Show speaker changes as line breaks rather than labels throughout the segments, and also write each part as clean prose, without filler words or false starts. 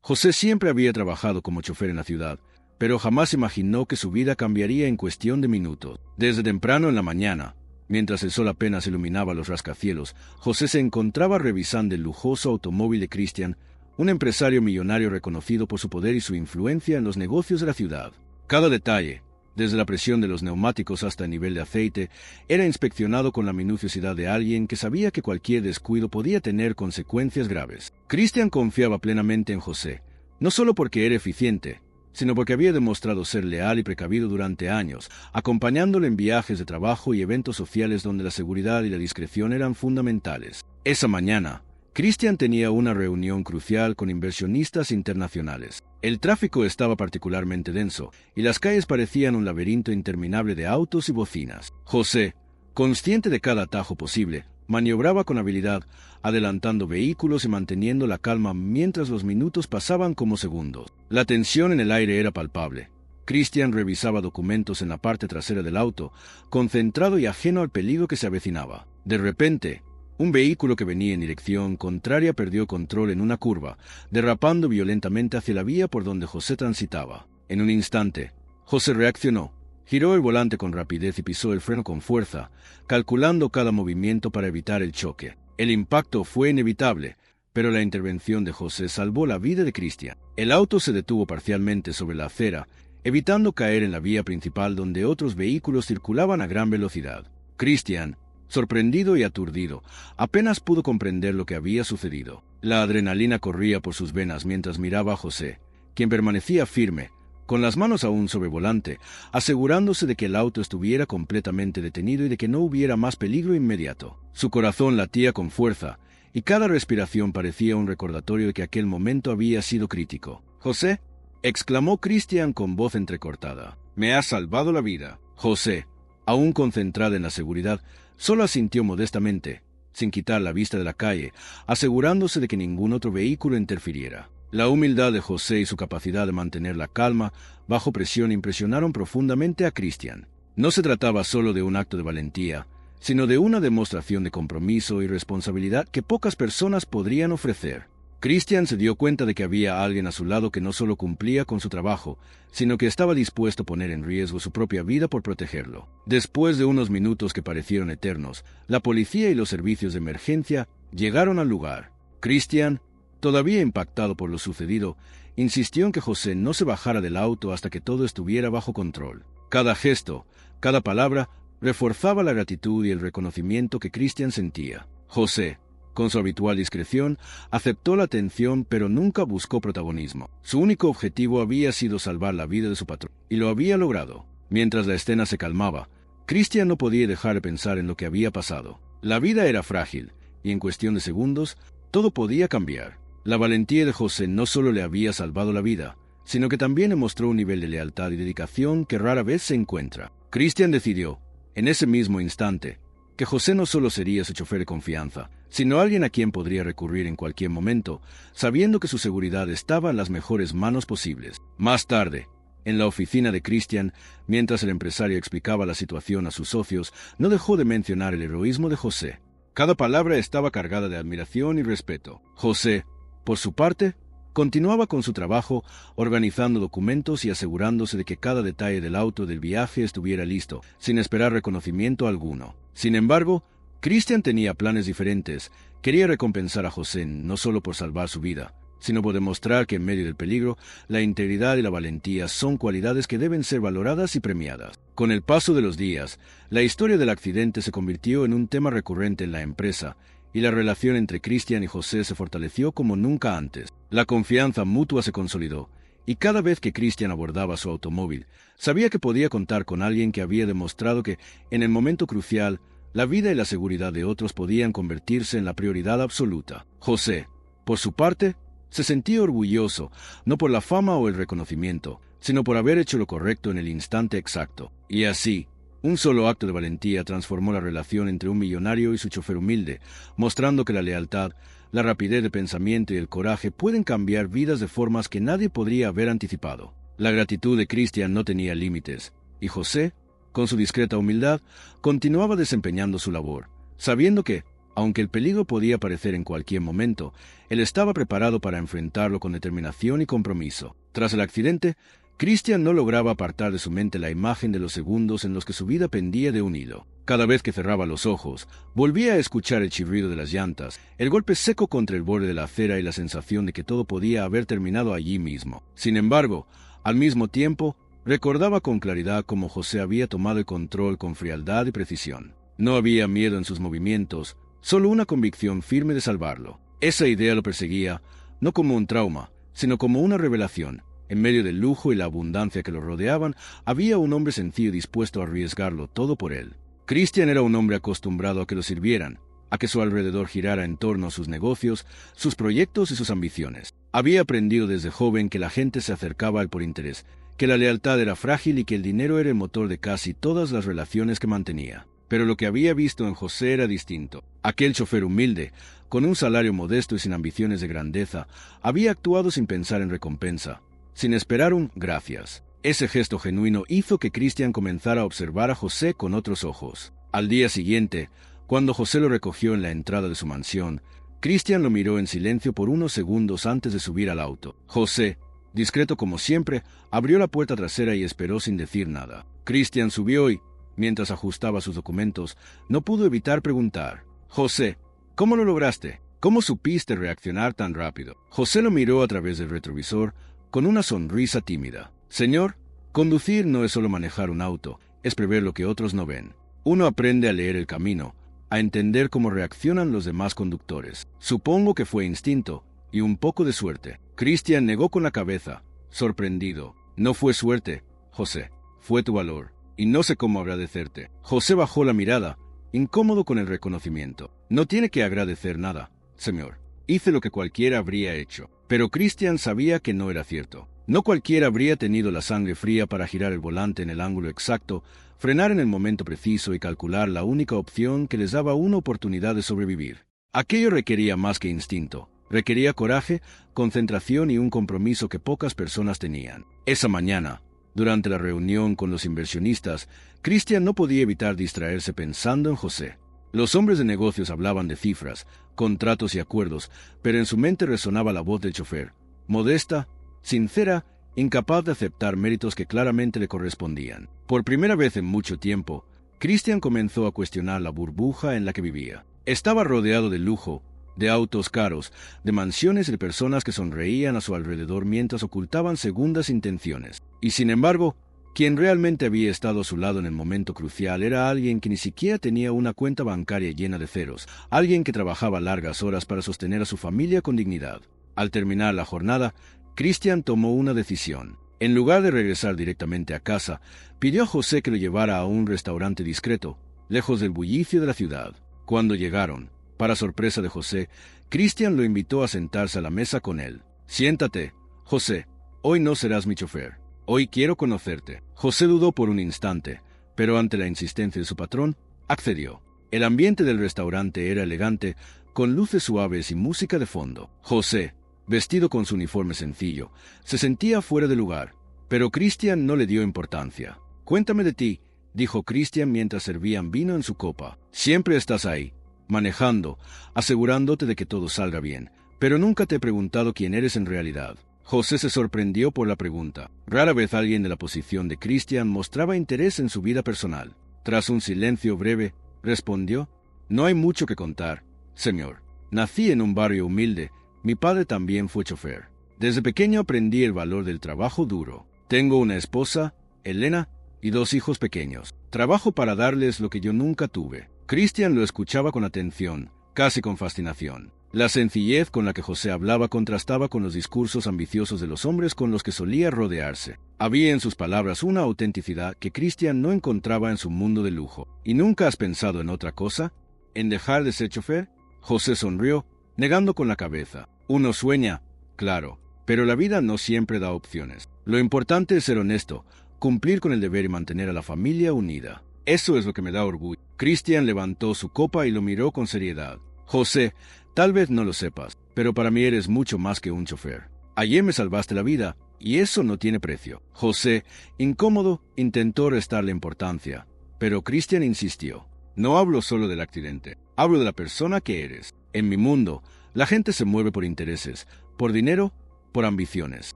José siempre había trabajado como chofer en la ciudad, pero jamás imaginó que su vida cambiaría en cuestión de minutos. Desde temprano en la mañana, mientras el sol apenas iluminaba los rascacielos, José se encontraba revisando el lujoso automóvil de Christian, un empresario millonario reconocido por su poder y su influencia en los negocios de la ciudad. Cada detalle, desde la presión de los neumáticos hasta el nivel de aceite, era inspeccionado con la minuciosidad de alguien que sabía que cualquier descuido podía tener consecuencias graves. Christian confiaba plenamente en José, no solo porque era eficiente, sino porque había demostrado ser leal y precavido durante años, acompañándolo en viajes de trabajo y eventos sociales donde la seguridad y la discreción eran fundamentales. Esa mañana, Christian tenía una reunión crucial con inversionistas internacionales. El tráfico estaba particularmente denso, y las calles parecían un laberinto interminable de autos y bocinas. José, consciente de cada atajo posible, maniobraba con habilidad, adelantando vehículos y manteniendo la calma mientras los minutos pasaban como segundos. La tensión en el aire era palpable. Christian revisaba documentos en la parte trasera del auto, concentrado y ajeno al peligro que se avecinaba. De repente, un vehículo que venía en dirección contraria perdió control en una curva, derrapando violentamente hacia la vía por donde José transitaba. En un instante, José reaccionó, giró el volante con rapidez y pisó el freno con fuerza, calculando cada movimiento para evitar el choque. El impacto fue inevitable, pero la intervención de José salvó la vida de Christian. El auto se detuvo parcialmente sobre la acera, evitando caer en la vía principal donde otros vehículos circulaban a gran velocidad. Christian, sorprendido y aturdido, apenas pudo comprender lo que había sucedido. La adrenalina corría por sus venas mientras miraba a José, quien permanecía firme, con las manos aún sobre el volante, asegurándose de que el auto estuviera completamente detenido y de que no hubiera más peligro inmediato. Su corazón latía con fuerza, y cada respiración parecía un recordatorio de que aquel momento había sido crítico. «José», exclamó Christian con voz entrecortada, «me has salvado la vida». José, aún concentrada en la seguridad, solo asintió modestamente, sin quitar la vista de la calle, asegurándose de que ningún otro vehículo interfiriera. La humildad de José y su capacidad de mantener la calma bajo presión impresionaron profundamente a Christian. No se trataba solo de un acto de valentía, sino de una demostración de compromiso y responsabilidad que pocas personas podrían ofrecer. Christian se dio cuenta de que había alguien a su lado que no solo cumplía con su trabajo, sino que estaba dispuesto a poner en riesgo su propia vida por protegerlo. Después de unos minutos que parecieron eternos, la policía y los servicios de emergencia llegaron al lugar. Christian, todavía impactado por lo sucedido, insistió en que José no se bajara del auto hasta que todo estuviera bajo control. Cada gesto, cada palabra, reforzaba la gratitud y el reconocimiento que Christian sentía. José, con su habitual discreción, aceptó la atención pero nunca buscó protagonismo. Su único objetivo había sido salvar la vida de su patrón, y lo había logrado. Mientras la escena se calmaba, Christian no podía dejar de pensar en lo que había pasado. La vida era frágil, y en cuestión de segundos, todo podía cambiar. La valentía de José no solo le había salvado la vida, sino que también le mostró un nivel de lealtad y dedicación que rara vez se encuentra. Christian decidió, en ese mismo instante, que José no solo sería su chofer de confianza, sino alguien a quien podría recurrir en cualquier momento, sabiendo que su seguridad estaba en las mejores manos posibles. Más tarde, en la oficina de Christian, mientras el empresario explicaba la situación a sus socios, no dejó de mencionar el heroísmo de José. Cada palabra estaba cargada de admiración y respeto. José, por su parte, continuaba con su trabajo, organizando documentos y asegurándose de que cada detalle del auto del viaje estuviera listo, sin esperar reconocimiento alguno. Sin embargo, Christian tenía planes diferentes. Quería recompensar a José no solo por salvar su vida, sino por demostrar que en medio del peligro, la integridad y la valentía son cualidades que deben ser valoradas y premiadas. Con el paso de los días, la historia del accidente se convirtió en un tema recurrente en la empresa, y la relación entre Christian y José se fortaleció como nunca antes. La confianza mutua se consolidó, y cada vez que Christian abordaba su automóvil, sabía que podía contar con alguien que había demostrado que, en el momento crucial, la vida y la seguridad de otros podían convertirse en la prioridad absoluta. José, por su parte, se sentía orgulloso, no por la fama o el reconocimiento, sino por haber hecho lo correcto en el instante exacto. Y así, un solo acto de valentía transformó la relación entre un millonario y su chofer humilde, mostrando que la lealtad, la rapidez de pensamiento y el coraje pueden cambiar vidas de formas que nadie podría haber anticipado. La gratitud de Christian no tenía límites, y José, con su discreta humildad, continuaba desempeñando su labor, sabiendo que, Aunque el peligro podía aparecer en cualquier momento, él estaba preparado para enfrentarlo con determinación y compromiso. Tras el accidente, Christian no lograba apartar de su mente la imagen de los segundos en los que su vida pendía de un hilo. Cada vez que cerraba los ojos, volvía a escuchar el chirrido de las llantas, el golpe seco contra el borde de la acera y la sensación de que todo podía haber terminado allí mismo. Sin embargo, al mismo tiempo, recordaba con claridad cómo José había tomado el control con frialdad y precisión. No había miedo en sus movimientos, solo una convicción firme de salvarlo. Esa idea lo perseguía, no como un trauma, sino como una revelación. En medio del lujo y la abundancia que lo rodeaban, había un hombre sencillo dispuesto a arriesgarlo todo por él. Christian era un hombre acostumbrado a que lo sirvieran, a que su alrededor girara en torno a sus negocios, sus proyectos y sus ambiciones. Había aprendido desde joven que la gente se acercaba a él por interés, que la lealtad era frágil y que el dinero era el motor de casi todas las relaciones que mantenía. Pero lo que había visto en José era distinto. Aquel chofer humilde, con un salario modesto y sin ambiciones de grandeza, había actuado sin pensar en recompensa, sin esperar un gracias. Ese gesto genuino hizo que Christian comenzara a observar a José con otros ojos. Al día siguiente, cuando José lo recogió en la entrada de su mansión, Christian lo miró en silencio por unos segundos antes de subir al auto. José, discreto como siempre, abrió la puerta trasera y esperó sin decir nada. Christian subió y, mientras ajustaba sus documentos, no pudo evitar preguntar: «José, ¿cómo lo lograste? ¿Cómo supiste reaccionar tan rápido?» José lo miró a través del retrovisor con una sonrisa tímida. «Señor, conducir no es solo manejar un auto, es prever lo que otros no ven. Uno aprende a leer el camino, a entender cómo reaccionan los demás conductores. Supongo que fue instinto y un poco de suerte». Christian negó con la cabeza, sorprendido. «No fue suerte, José, fue tu valor. Y no sé cómo agradecerte». José bajó la mirada, incómodo con el reconocimiento. «No tiene que agradecer nada, señor. Hice lo que cualquiera habría hecho». Pero Christian sabía que no era cierto. No cualquiera habría tenido la sangre fría para girar el volante en el ángulo exacto, frenar en el momento preciso y calcular la única opción que les daba una oportunidad de sobrevivir. Aquello requería más que instinto. Requería coraje, concentración y un compromiso que pocas personas tenían. Esa mañana, durante la reunión con los inversionistas, Christian no podía evitar distraerse pensando en José. Los hombres de negocios hablaban de cifras, contratos y acuerdos, pero en su mente resonaba la voz del chofer, modesta, sincera, incapaz de aceptar méritos que claramente le correspondían. Por primera vez en mucho tiempo, Christian comenzó a cuestionar la burbuja en la que vivía. Estaba rodeado de lujo, de autos caros, de mansiones y de personas que sonreían a su alrededor mientras ocultaban segundas intenciones. Y sin embargo, quien realmente había estado a su lado en el momento crucial era alguien que ni siquiera tenía una cuenta bancaria llena de ceros, alguien que trabajaba largas horas para sostener a su familia con dignidad. Al terminar la jornada, Christian tomó una decisión. En lugar de regresar directamente a casa, pidió a José que lo llevara a un restaurante discreto, lejos del bullicio de la ciudad. Cuando llegaron, para sorpresa de José, Christian lo invitó a sentarse a la mesa con él. «Siéntate, José, hoy no serás mi chofer. Hoy quiero conocerte». José dudó por un instante, pero ante la insistencia de su patrón, accedió. El ambiente del restaurante era elegante, con luces suaves y música de fondo. José, vestido con su uniforme sencillo, se sentía fuera de lugar, pero Christian no le dio importancia. «Cuéntame de ti», dijo Christian mientras servían vino en su copa. «Siempre estás ahí, manejando, asegurándote de que todo salga bien, pero nunca te he preguntado quién eres en realidad». José se sorprendió por la pregunta. Rara vez alguien de la posición de Christian mostraba interés en su vida personal. Tras un silencio breve, respondió: «No hay mucho que contar, señor. Nací en un barrio humilde. Mi padre también fue chofer. Desde pequeño aprendí el valor del trabajo duro. Tengo una esposa, Elena, y 2 hijos pequeños. Trabajo para darles lo que yo nunca tuve». Christian lo escuchaba con atención, casi con fascinación. La sencillez con la que José hablaba contrastaba con los discursos ambiciosos de los hombres con los que solía rodearse. Había en sus palabras una autenticidad que Christian no encontraba en su mundo de lujo. «¿Y nunca has pensado en otra cosa? ¿En dejar de ser chofer?». José sonrió, negando con la cabeza. «Uno sueña, claro, pero la vida no siempre da opciones. Lo importante es ser honesto, cumplir con el deber y mantener a la familia unida. Eso es lo que me da orgullo». Christian levantó su copa y lo miró con seriedad. «José, tal vez no lo sepas, pero para mí eres mucho más que un chofer. Ayer me salvaste la vida, y eso no tiene precio». José, incómodo, intentó restarle importancia, pero Christian insistió. «No hablo solo del accidente. Hablo de la persona que eres. En mi mundo, la gente se mueve por intereses, por dinero, por ambiciones.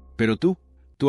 Pero tú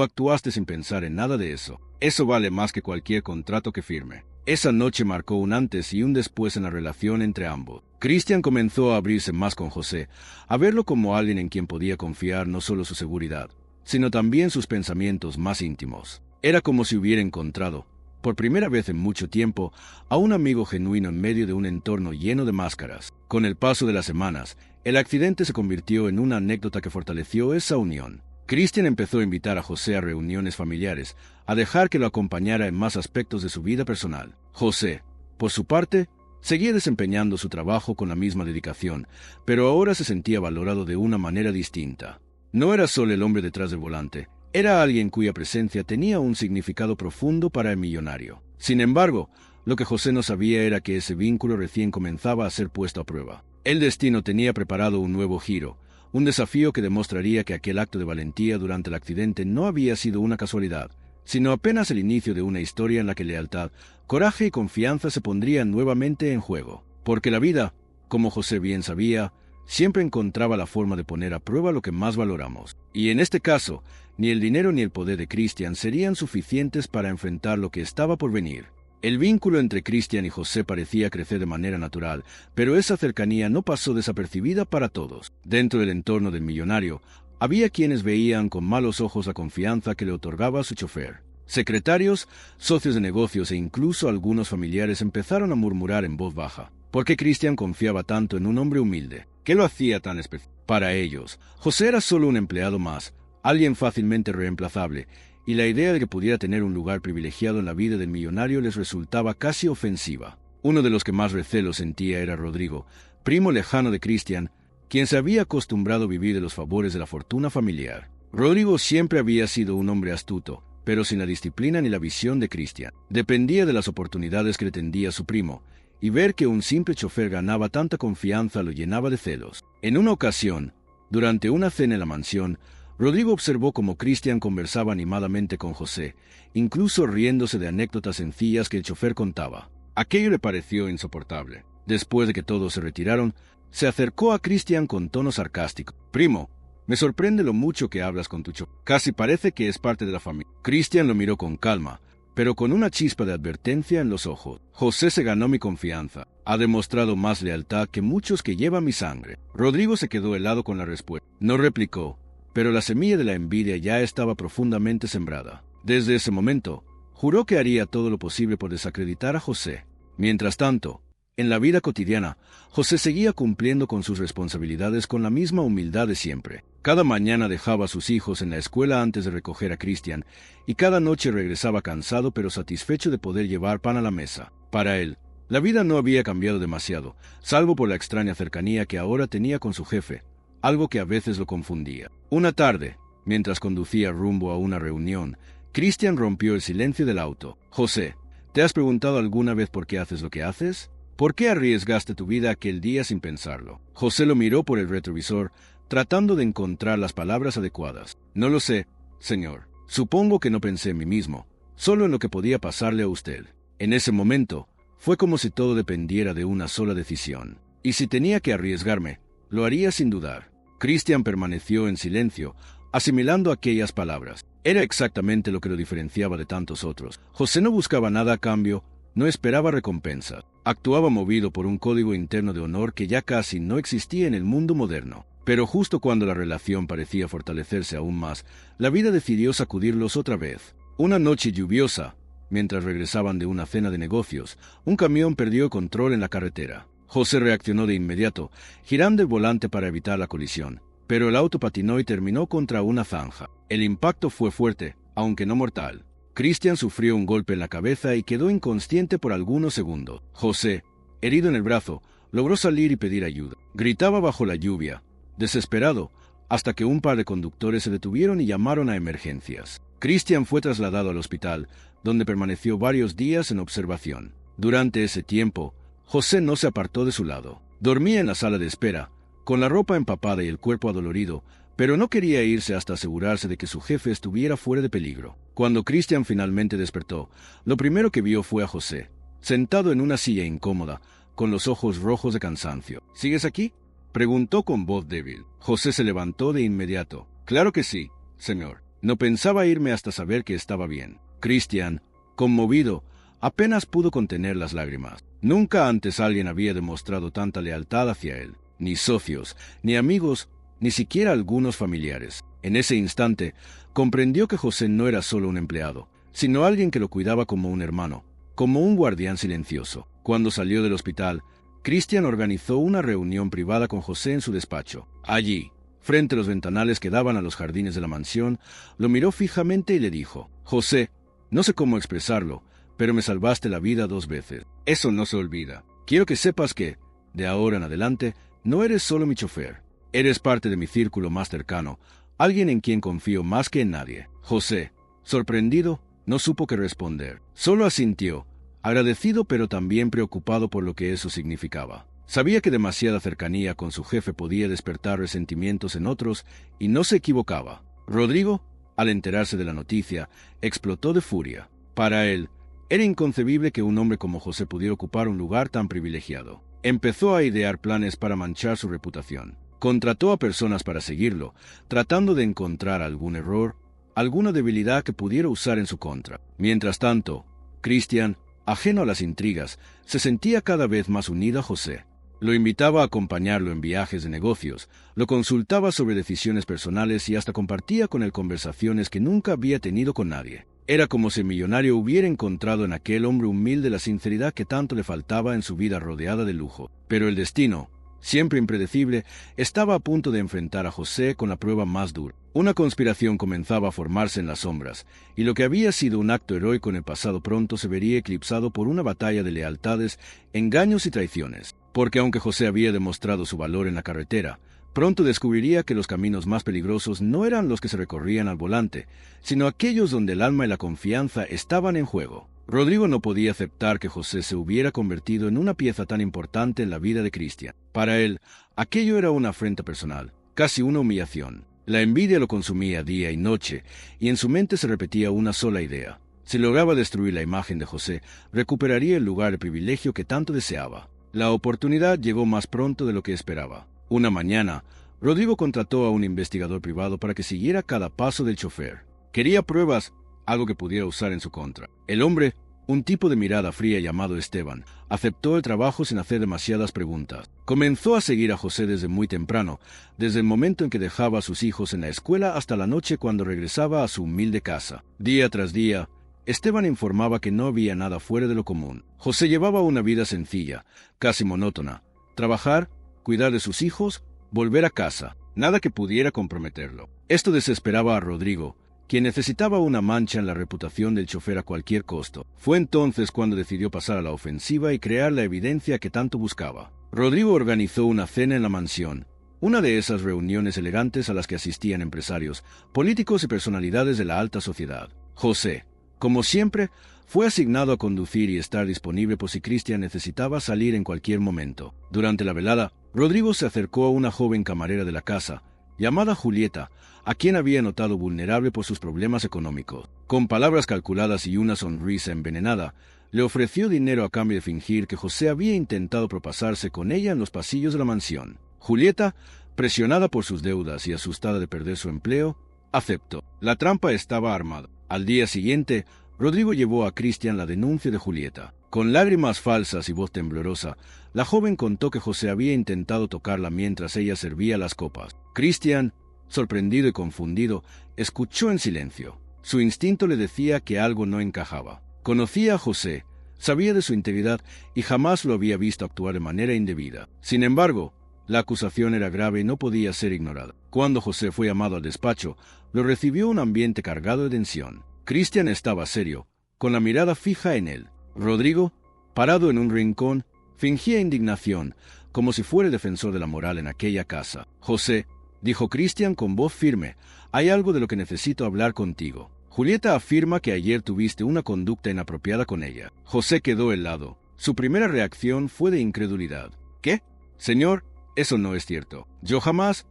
actuaste sin pensar en nada de eso. Eso vale más que cualquier contrato que firme. Esa noche marcó un antes y un después en la relación entre ambos. Christian comenzó a abrirse más con José, a verlo como alguien en quien podía confiar no solo su seguridad, sino también sus pensamientos más íntimos. Era como si hubiera encontrado, por primera vez en mucho tiempo, a un amigo genuino en medio de un entorno lleno de máscaras. Con el paso de las semanas, el accidente se convirtió en una anécdota que fortaleció esa unión. Christian empezó a invitar a José a reuniones familiares, a dejar que lo acompañara en más aspectos de su vida personal. José, por su parte, seguía desempeñando su trabajo con la misma dedicación, pero ahora se sentía valorado de una manera distinta. No era solo el hombre detrás del volante, era alguien cuya presencia tenía un significado profundo para el millonario. Sin embargo, lo que José no sabía era que ese vínculo recién comenzaba a ser puesto a prueba. El destino tenía preparado un nuevo giro, un desafío que demostraría que aquel acto de valentía durante el accidente no había sido una casualidad, sino apenas el inicio de una historia en la que lealtad, coraje y confianza se pondrían nuevamente en juego. Porque la vida, como José bien sabía, siempre encontraba la forma de poner a prueba lo que más valoramos. Y en este caso, ni el dinero ni el poder de Christian serían suficientes para enfrentar lo que estaba por venir. El vínculo entre Christian y José parecía crecer de manera natural, pero esa cercanía no pasó desapercibida para todos. Dentro del entorno del millonario, había quienes veían con malos ojos la confianza que le otorgaba a su chofer. Secretarios, socios de negocios e incluso algunos familiares empezaron a murmurar en voz baja. ¿Por qué Christian confiaba tanto en un hombre humilde? ¿Qué lo hacía tan especial? Para ellos, José era solo un empleado más, alguien fácilmente reemplazable, y la idea de que pudiera tener un lugar privilegiado en la vida del millonario les resultaba casi ofensiva. Uno de los que más recelo sentía era Rodrigo, primo lejano de Christian, quien se había acostumbrado a vivir de los favores de la fortuna familiar. Rodrigo siempre había sido un hombre astuto, pero sin la disciplina ni la visión de Christian. Dependía de las oportunidades que le tendía su primo, y ver que un simple chofer ganaba tanta confianza lo llenaba de celos. En una ocasión, durante una cena en la mansión, Rodrigo observó cómo Christian conversaba animadamente con José, incluso riéndose de anécdotas sencillas que el chofer contaba. Aquello le pareció insoportable. Después de que todos se retiraron, se acercó a Christian con tono sarcástico. «Primo, me sorprende lo mucho que hablas con tu chofer. Casi parece que es parte de la familia». Christian lo miró con calma, pero con una chispa de advertencia en los ojos. «José se ganó mi confianza. Ha demostrado más lealtad que muchos que llevan mi sangre». Rodrigo se quedó helado con la respuesta. No replicó, pero la semilla de la envidia ya estaba profundamente sembrada. Desde ese momento, juró que haría todo lo posible por desacreditar a José. Mientras tanto, en la vida cotidiana, José seguía cumpliendo con sus responsabilidades con la misma humildad de siempre. Cada mañana dejaba a sus hijos en la escuela antes de recoger a Christian, y cada noche regresaba cansado pero satisfecho de poder llevar pan a la mesa. Para él, la vida no había cambiado demasiado, salvo por la extraña cercanía que ahora tenía con su jefe, algo que a veces lo confundía. Una tarde, mientras conducía rumbo a una reunión, Christian rompió el silencio del auto. «José, ¿te has preguntado alguna vez por qué haces lo que haces? ¿Por qué arriesgaste tu vida aquel día sin pensarlo?» José lo miró por el retrovisor, tratando de encontrar las palabras adecuadas. «No lo sé, señor. Supongo que no pensé en mí mismo, solo en lo que podía pasarle a usted». En ese momento, fue como si todo dependiera de una sola decisión. Y si tenía que arriesgarme, lo haría sin dudar. Christian permaneció en silencio, asimilando aquellas palabras. Era exactamente lo que lo diferenciaba de tantos otros. José no buscaba nada a cambio, no esperaba recompensa. Actuaba movido por un código interno de honor que ya casi no existía en el mundo moderno. Pero justo cuando la relación parecía fortalecerse aún más, la vida decidió sacudirlos otra vez. Una noche lluviosa, mientras regresaban de una cena de negocios, un camión perdió el control en la carretera. José reaccionó de inmediato, girando el volante para evitar la colisión, pero el auto patinó y terminó contra una zanja. El impacto fue fuerte, aunque no mortal. Christian sufrió un golpe en la cabeza y quedó inconsciente por algunos segundos. José, herido en el brazo, logró salir y pedir ayuda. Gritaba bajo la lluvia, desesperado, hasta que un par de conductores se detuvieron y llamaron a emergencias. Christian fue trasladado al hospital, donde permaneció varios días en observación. Durante ese tiempo, José no se apartó de su lado. Dormía en la sala de espera, con la ropa empapada y el cuerpo adolorido, pero no quería irse hasta asegurarse de que su jefe estuviera fuera de peligro. Cuando Christian finalmente despertó, lo primero que vio fue a José, sentado en una silla incómoda, con los ojos rojos de cansancio. ¿Sigues aquí?, preguntó con voz débil. José se levantó de inmediato. Claro que sí, señor. No pensaba irme hasta saber que estaba bien. Cristian, conmovido, apenas pudo contener las lágrimas. Nunca antes alguien había demostrado tanta lealtad hacia él. Ni socios, ni amigos, ni siquiera algunos familiares. En ese instante, comprendió que José no era solo un empleado, sino alguien que lo cuidaba como un hermano, como un guardián silencioso. Cuando salió del hospital, Cristian organizó una reunión privada con José en su despacho. Allí, frente a los ventanales que daban a los jardines de la mansión, lo miró fijamente y le dijo: José, no sé cómo expresarlo, pero me salvaste la vida 2 veces. Eso no se olvida. Quiero que sepas que, de ahora en adelante, no eres solo mi chofer. Eres parte de mi círculo más cercano, alguien en quien confío más que en nadie. José, sorprendido, no supo qué responder. Solo asintió, agradecido pero también preocupado por lo que eso significaba. Sabía que demasiada cercanía con su jefe podía despertar resentimientos en otros, y no se equivocaba. Rodrigo, al enterarse de la noticia, explotó de furia. Para él, era inconcebible que un hombre como José pudiera ocupar un lugar tan privilegiado. Empezó a idear planes para manchar su reputación. Contrató a personas para seguirlo, tratando de encontrar algún error, alguna debilidad que pudiera usar en su contra. Mientras tanto, Cristian, ajeno a las intrigas, se sentía cada vez más unido a José. Lo invitaba a acompañarlo en viajes de negocios, lo consultaba sobre decisiones personales y hasta compartía con él conversaciones que nunca había tenido con nadie. Era como si el millonario hubiera encontrado en aquel hombre humilde la sinceridad que tanto le faltaba en su vida rodeada de lujo. Pero el destino, siempre impredecible, estaba a punto de enfrentar a José con la prueba más dura. Una conspiración comenzaba a formarse en las sombras, y lo que había sido un acto heroico en el pasado pronto se vería eclipsado por una batalla de lealtades, engaños y traiciones. Porque aunque José había demostrado su valor en la carretera, pronto descubriría que los caminos más peligrosos no eran los que se recorrían al volante, sino aquellos donde el alma y la confianza estaban en juego. Rodrigo no podía aceptar que José se hubiera convertido en una pieza tan importante en la vida de Cristian. Para él, aquello era una afrenta personal, casi una humillación. La envidia lo consumía día y noche, y en su mente se repetía una sola idea. Si lograba destruir la imagen de José, recuperaría el lugar de privilegio que tanto deseaba. La oportunidad llegó más pronto de lo que esperaba. Una mañana, Rodrigo contrató a un investigador privado para que siguiera cada paso del chofer. Quería pruebas, algo que pudiera usar en su contra. El hombre, un tipo de mirada fría llamado Esteban, aceptó el trabajo sin hacer demasiadas preguntas. Comenzó a seguir a José desde muy temprano, desde el momento en que dejaba a sus hijos en la escuela hasta la noche cuando regresaba a su humilde casa. Día tras día, Esteban informaba que no había nada fuera de lo común. José llevaba una vida sencilla, casi monótona. Trabajar, cuidar de sus hijos, volver a casa, nada que pudiera comprometerlo. Esto desesperaba a Rodrigo, quien necesitaba una mancha en la reputación del chofer a cualquier costo. Fue entonces cuando decidió pasar a la ofensiva y crear la evidencia que tanto buscaba. Rodrigo organizó una cena en la mansión, una de esas reuniones elegantes a las que asistían empresarios, políticos y personalidades de la alta sociedad. José, como siempre, fue asignado a conducir y estar disponible por si Cristian necesitaba salir en cualquier momento. Durante la velada, Rodrigo se acercó a una joven camarera de la casa, llamada Julieta, a quien había notado vulnerable por sus problemas económicos. Con palabras calculadas y una sonrisa envenenada, le ofreció dinero a cambio de fingir que José había intentado propasarse con ella en los pasillos de la mansión. Julieta, presionada por sus deudas y asustada de perder su empleo, aceptó. La trampa estaba armada. Al día siguiente, Rodrigo llevó a Cristian la denuncia de Julieta. Con lágrimas falsas y voz temblorosa, la joven contó que José había intentado tocarla mientras ella servía las copas. Cristian, sorprendido y confundido, escuchó en silencio. Su instinto le decía que algo no encajaba. Conocía a José, sabía de su integridad y jamás lo había visto actuar de manera indebida. Sin embargo, la acusación era grave y no podía ser ignorada. Cuando José fue llamado al despacho, lo recibió un ambiente cargado de tensión. Cristian estaba serio, con la mirada fija en él. Rodrigo, parado en un rincón, fingía indignación, como si fuera el defensor de la moral en aquella casa. José, dijo Cristian con voz firme, hay algo de lo que necesito hablar contigo. Julieta afirma que ayer tuviste una conducta inapropiada con ella. José quedó helado. Su primera reacción fue de incredulidad. ¿Qué? Señor, eso no es cierto. Yo jamás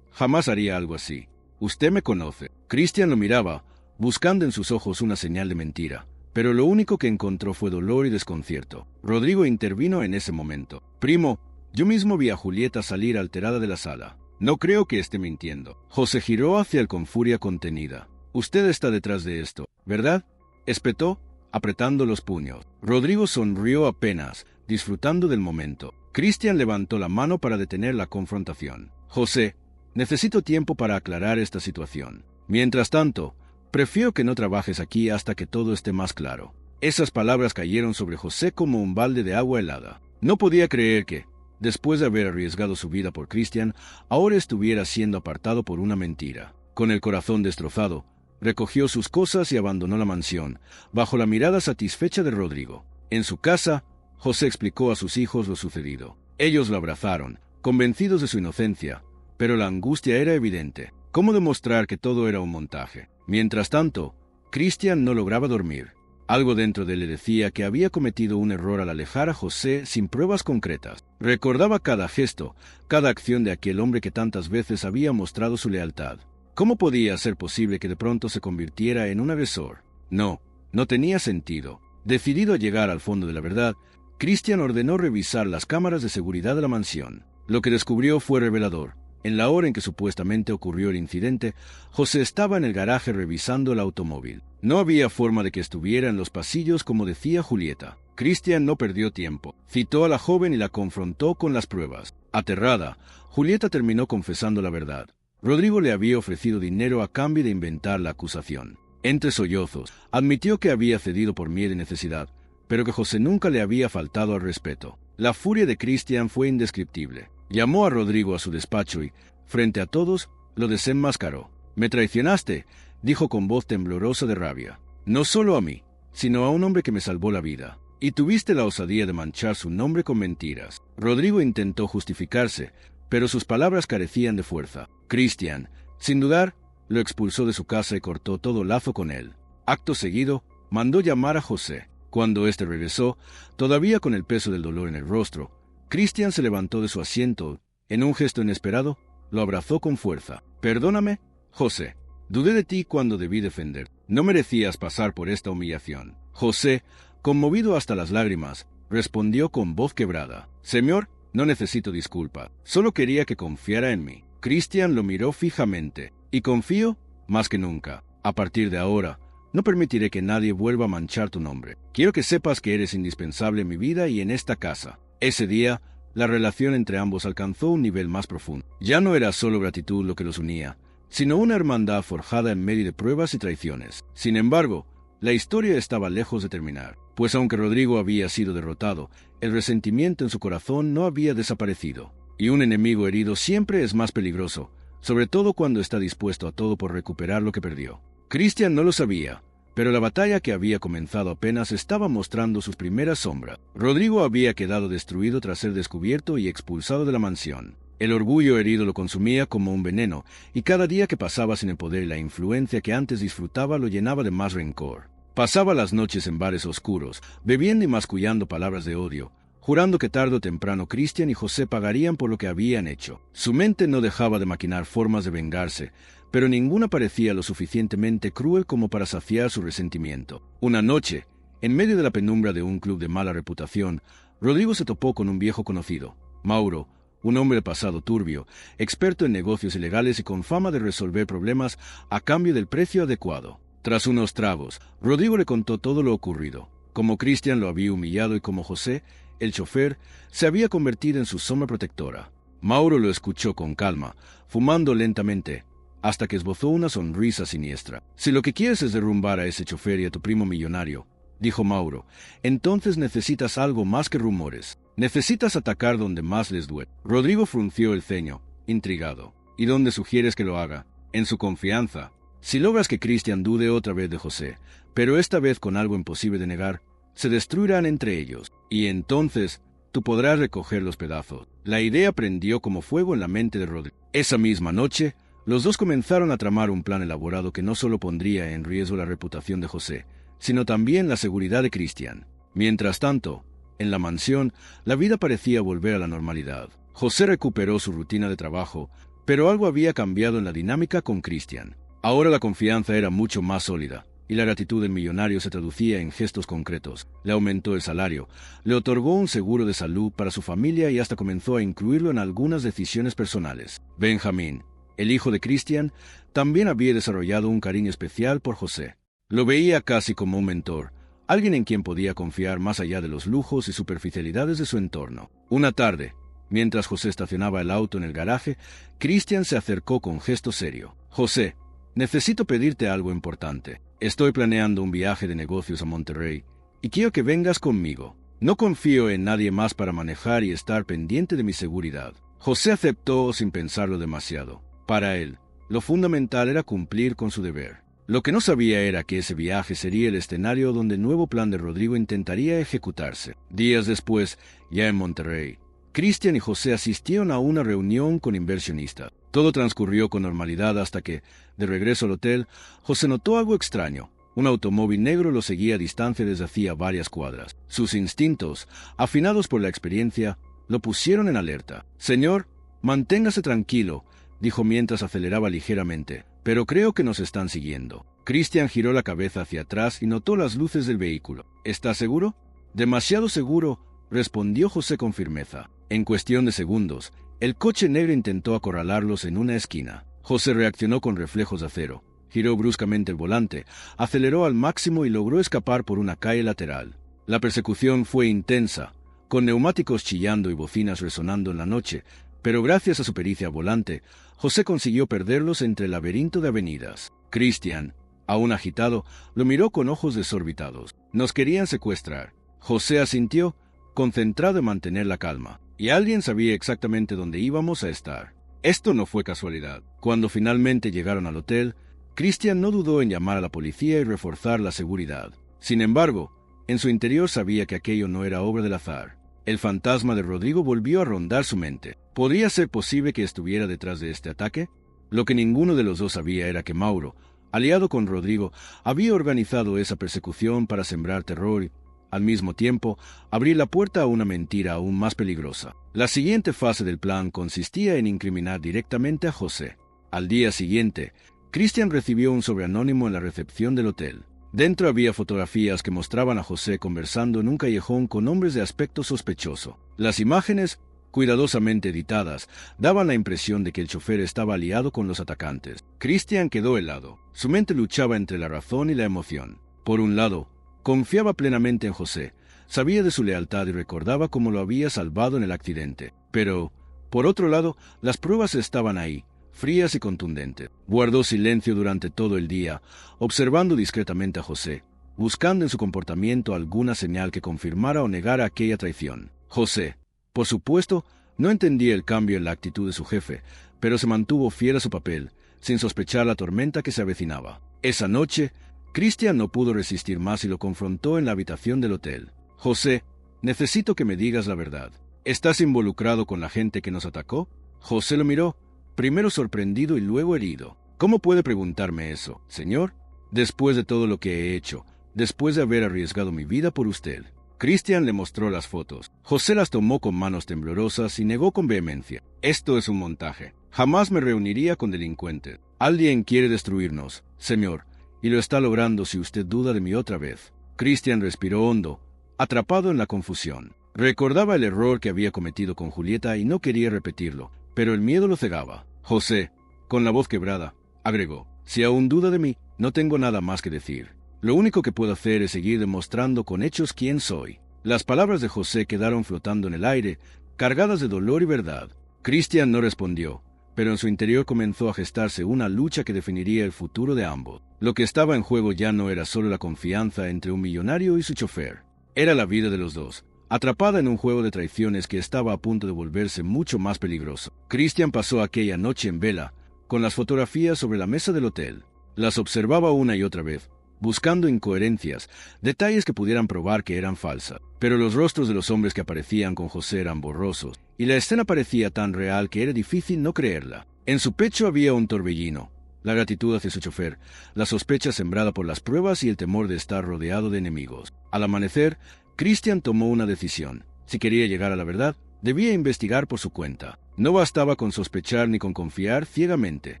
haría algo así. Usted me conoce. Cristian lo miraba, buscando en sus ojos una señal de mentira, pero lo único que encontró fue dolor y desconcierto. Rodrigo intervino en ese momento. «Primo, yo mismo vi a Julieta salir alterada de la sala. No creo que esté mintiendo». José giró hacia él con furia contenida. «Usted está detrás de esto, ¿verdad?», espetó, apretando los puños. Rodrigo sonrió apenas, disfrutando del momento. Cristian levantó la mano para detener la confrontación. «José, necesito tiempo para aclarar esta situación. Mientras tanto, prefiero que no trabajes aquí hasta que todo esté más claro». Esas palabras cayeron sobre José como un balde de agua helada. No podía creer que, después de haber arriesgado su vida por Cristian, ahora estuviera siendo apartado por una mentira. Con el corazón destrozado, recogió sus cosas y abandonó la mansión, bajo la mirada satisfecha de Rodrigo. En su casa, José explicó a sus hijos lo sucedido. Ellos lo abrazaron, convencidos de su inocencia, pero la angustia era evidente. ¿Cómo demostrar que todo era un montaje? Mientras tanto, Cristian no lograba dormir. Algo dentro de él le decía que había cometido un error al alejar a José sin pruebas concretas. Recordaba cada gesto, cada acción de aquel hombre que tantas veces había mostrado su lealtad. ¿Cómo podía ser posible que de pronto se convirtiera en un agresor? No tenía sentido. Decidido a llegar al fondo de la verdad, Cristian ordenó revisar las cámaras de seguridad de la mansión. Lo que descubrió fue revelador. En la hora en que supuestamente ocurrió el incidente, José estaba en el garaje revisando el automóvil. No había forma de que estuviera en los pasillos como decía Julieta. Cristian no perdió tiempo. Citó a la joven y la confrontó con las pruebas. Aterrada, Julieta terminó confesando la verdad. Rodrigo le había ofrecido dinero a cambio de inventar la acusación. Entre sollozos, admitió que había cedido por miedo y necesidad, pero que José nunca le había faltado al respeto. La furia de Cristian fue indescriptible. Llamó a Rodrigo a su despacho y, frente a todos, lo desenmascaró. «Me traicionaste», dijo con voz temblorosa de rabia. «No solo a mí, sino a un hombre que me salvó la vida. Y tuviste la osadía de manchar su nombre con mentiras». Rodrigo intentó justificarse, pero sus palabras carecían de fuerza. Cristian, sin dudar, lo expulsó de su casa y cortó todo lazo con él. Acto seguido, mandó llamar a José. Cuando éste regresó, todavía con el peso del dolor en el rostro, Cristian se levantó de su asiento. En un gesto inesperado, lo abrazó con fuerza. «Perdóname, José. Dudé de ti cuando debí defender. No merecías pasar por esta humillación». José, conmovido hasta las lágrimas, respondió con voz quebrada. «Señor, no necesito disculpa. Solo quería que confiara en mí». Cristian lo miró fijamente. «Y confío más que nunca. A partir de ahora, no permitiré que nadie vuelva a manchar tu nombre. Quiero que sepas que eres indispensable en mi vida y en esta casa». Ese día, la relación entre ambos alcanzó un nivel más profundo. Ya no era solo gratitud lo que los unía, sino una hermandad forjada en medio de pruebas y traiciones. Sin embargo, la historia estaba lejos de terminar, pues aunque Rodrigo había sido derrotado, el resentimiento en su corazón no había desaparecido. Y un enemigo herido siempre es más peligroso, sobre todo cuando está dispuesto a todo por recuperar lo que perdió. Cristian no lo sabía, pero la batalla que había comenzado apenas estaba mostrando sus primeras sombras. Rodrigo había quedado destruido tras ser descubierto y expulsado de la mansión. El orgullo herido lo consumía como un veneno, y cada día que pasaba sin el poder y la influencia que antes disfrutaba lo llenaba de más rencor. Pasaba las noches en bares oscuros, bebiendo y mascullando palabras de odio, jurando que tarde o temprano Cristian y José pagarían por lo que habían hecho. Su mente no dejaba de maquinar formas de vengarse, pero ninguna parecía lo suficientemente cruel como para saciar su resentimiento. Una noche, en medio de la penumbra de un club de mala reputación, Rodrigo se topó con un viejo conocido, Mauro, un hombre de pasado turbio, experto en negocios ilegales y con fama de resolver problemas a cambio del precio adecuado. Tras unos tragos, Rodrigo le contó todo lo ocurrido, cómo Cristian lo había humillado y cómo José, el chofer, se había convertido en su sombra protectora. Mauro lo escuchó con calma, fumando lentamente, hasta que esbozó una sonrisa siniestra. «Si lo que quieres es derrumbar a ese chofer y a tu primo millonario», dijo Mauro, «entonces necesitas algo más que rumores. Necesitas atacar donde más les duele». Rodrigo frunció el ceño, intrigado. «¿Y dónde sugieres que lo haga?» «En su confianza. Si logras que Cristian dude otra vez de José, pero esta vez con algo imposible de negar, se destruirán entre ellos, y entonces tú podrás recoger los pedazos». La idea prendió como fuego en la mente de Rodrigo. Esa misma noche, los dos comenzaron a tramar un plan elaborado que no solo pondría en riesgo la reputación de José, sino también la seguridad de Cristian. Mientras tanto, en la mansión, la vida parecía volver a la normalidad. José recuperó su rutina de trabajo, pero algo había cambiado en la dinámica con Cristian. Ahora la confianza era mucho más sólida. y la gratitud del millonario se traducía en gestos concretos. Le aumentó el salario, le otorgó un seguro de salud para su familia y hasta comenzó a incluirlo en algunas decisiones personales. Benjamín, el hijo de Christian, también había desarrollado un cariño especial por José. Lo veía casi como un mentor, alguien en quien podía confiar más allá de los lujos y superficialidades de su entorno. Una tarde, mientras José estacionaba el auto en el garaje, Christian se acercó con gesto serio. «José, necesito pedirte algo importante. Estoy planeando un viaje de negocios a Monterrey y quiero que vengas conmigo. No confío en nadie más para manejar y estar pendiente de mi seguridad». José aceptó sin pensarlo demasiado. Para él, lo fundamental era cumplir con su deber. Lo que no sabía era que ese viaje sería el escenario donde el nuevo plan de Rodrigo intentaría ejecutarse. Días después, ya en Monterrey, Christian y José asistieron a una reunión con inversionistas. Todo transcurrió con normalidad hasta que, de regreso al hotel, José notó algo extraño. Un automóvil negro lo seguía a distancia desde hacía varias cuadras. Sus instintos, afinados por la experiencia, lo pusieron en alerta. «Señor, manténgase tranquilo», dijo mientras aceleraba ligeramente, «pero creo que nos están siguiendo». Christian giró la cabeza hacia atrás y notó las luces del vehículo. «¿Estás seguro?» «Demasiado seguro», respondió José con firmeza. En cuestión de segundos, el coche negro intentó acorralarlos en una esquina. José reaccionó con reflejos de acero. Giró bruscamente el volante, aceleró al máximo y logró escapar por una calle lateral. La persecución fue intensa, con neumáticos chillando y bocinas resonando en la noche, pero gracias a su pericia al volante, José consiguió perderlos entre el laberinto de avenidas. Christian, aún agitado, lo miró con ojos desorbitados. «Nos querían secuestrar». José asintió, concentrado en mantener la calma. «Y alguien sabía exactamente dónde íbamos a estar». Esto no fue casualidad. Cuando finalmente llegaron al hotel, Christian no dudó en llamar a la policía y reforzar la seguridad. Sin embargo, en su interior sabía que aquello no era obra del azar. El fantasma de Rodrigo volvió a rondar su mente. ¿Podría ser posible que estuviera detrás de este ataque? Lo que ninguno de los dos sabía era que Mauro, aliado con Rodrigo, había organizado esa persecución para sembrar terror y, al mismo tiempo, abrir la puerta a una mentira aún más peligrosa. La siguiente fase del plan consistía en incriminar directamente a José. Al día siguiente, Christian recibió un sobre anónimo en la recepción del hotel. Dentro había fotografías que mostraban a José conversando en un callejón con hombres de aspecto sospechoso. Las imágenes, cuidadosamente editadas, daban la impresión de que el chofer estaba aliado con los atacantes. Christian quedó helado. Su mente luchaba entre la razón y la emoción. Por un lado, confiaba plenamente en José, sabía de su lealtad y recordaba cómo lo había salvado en el accidente. Pero, por otro lado, las pruebas estaban ahí, frías y contundentes. Guardó silencio durante todo el día, observando discretamente a José, buscando en su comportamiento alguna señal que confirmara o negara aquella traición. José, por supuesto, no entendía el cambio en la actitud de su jefe, pero se mantuvo fiel a su papel, sin sospechar la tormenta que se avecinaba. Esa noche, Christian no pudo resistir más y lo confrontó en la habitación del hotel. «José, necesito que me digas la verdad. ¿Estás involucrado con la gente que nos atacó?» José lo miró, primero sorprendido y luego herido. «¿Cómo puede preguntarme eso, señor? Después de todo lo que he hecho, después de haber arriesgado mi vida por usted». Christian le mostró las fotos. José las tomó con manos temblorosas y negó con vehemencia. «Esto es un montaje. Jamás me reuniría con delincuentes. Alguien quiere destruirnos, señor, y lo está logrando si usted duda de mí otra vez». Christian respiró hondo, atrapado en la confusión. Recordaba el error que había cometido con Julieta y no quería repetirlo, pero el miedo lo cegaba. «José», con la voz quebrada, agregó, «si aún duda de mí, no tengo nada más que decir. Lo único que puedo hacer es seguir demostrando con hechos quién soy». Las palabras de José quedaron flotando en el aire, cargadas de dolor y verdad. Christian no respondió, pero en su interior comenzó a gestarse una lucha que definiría el futuro de ambos. Lo que estaba en juego ya no era solo la confianza entre un millonario y su chofer. Era la vida de los dos, atrapada en un juego de traiciones que estaba a punto de volverse mucho más peligroso. Christian pasó aquella noche en vela, con las fotografías sobre la mesa del hotel. Las observaba una y otra vez, buscando incoherencias, detalles que pudieran probar que eran falsas. Pero los rostros de los hombres que aparecían con José eran borrosos, y la escena parecía tan real que era difícil no creerla. En su pecho había un torbellino, la gratitud hacia su chofer, la sospecha sembrada por las pruebas y el temor de estar rodeado de enemigos. Al amanecer, Christian tomó una decisión. Si quería llegar a la verdad, debía investigar por su cuenta. No bastaba con sospechar ni con confiar ciegamente.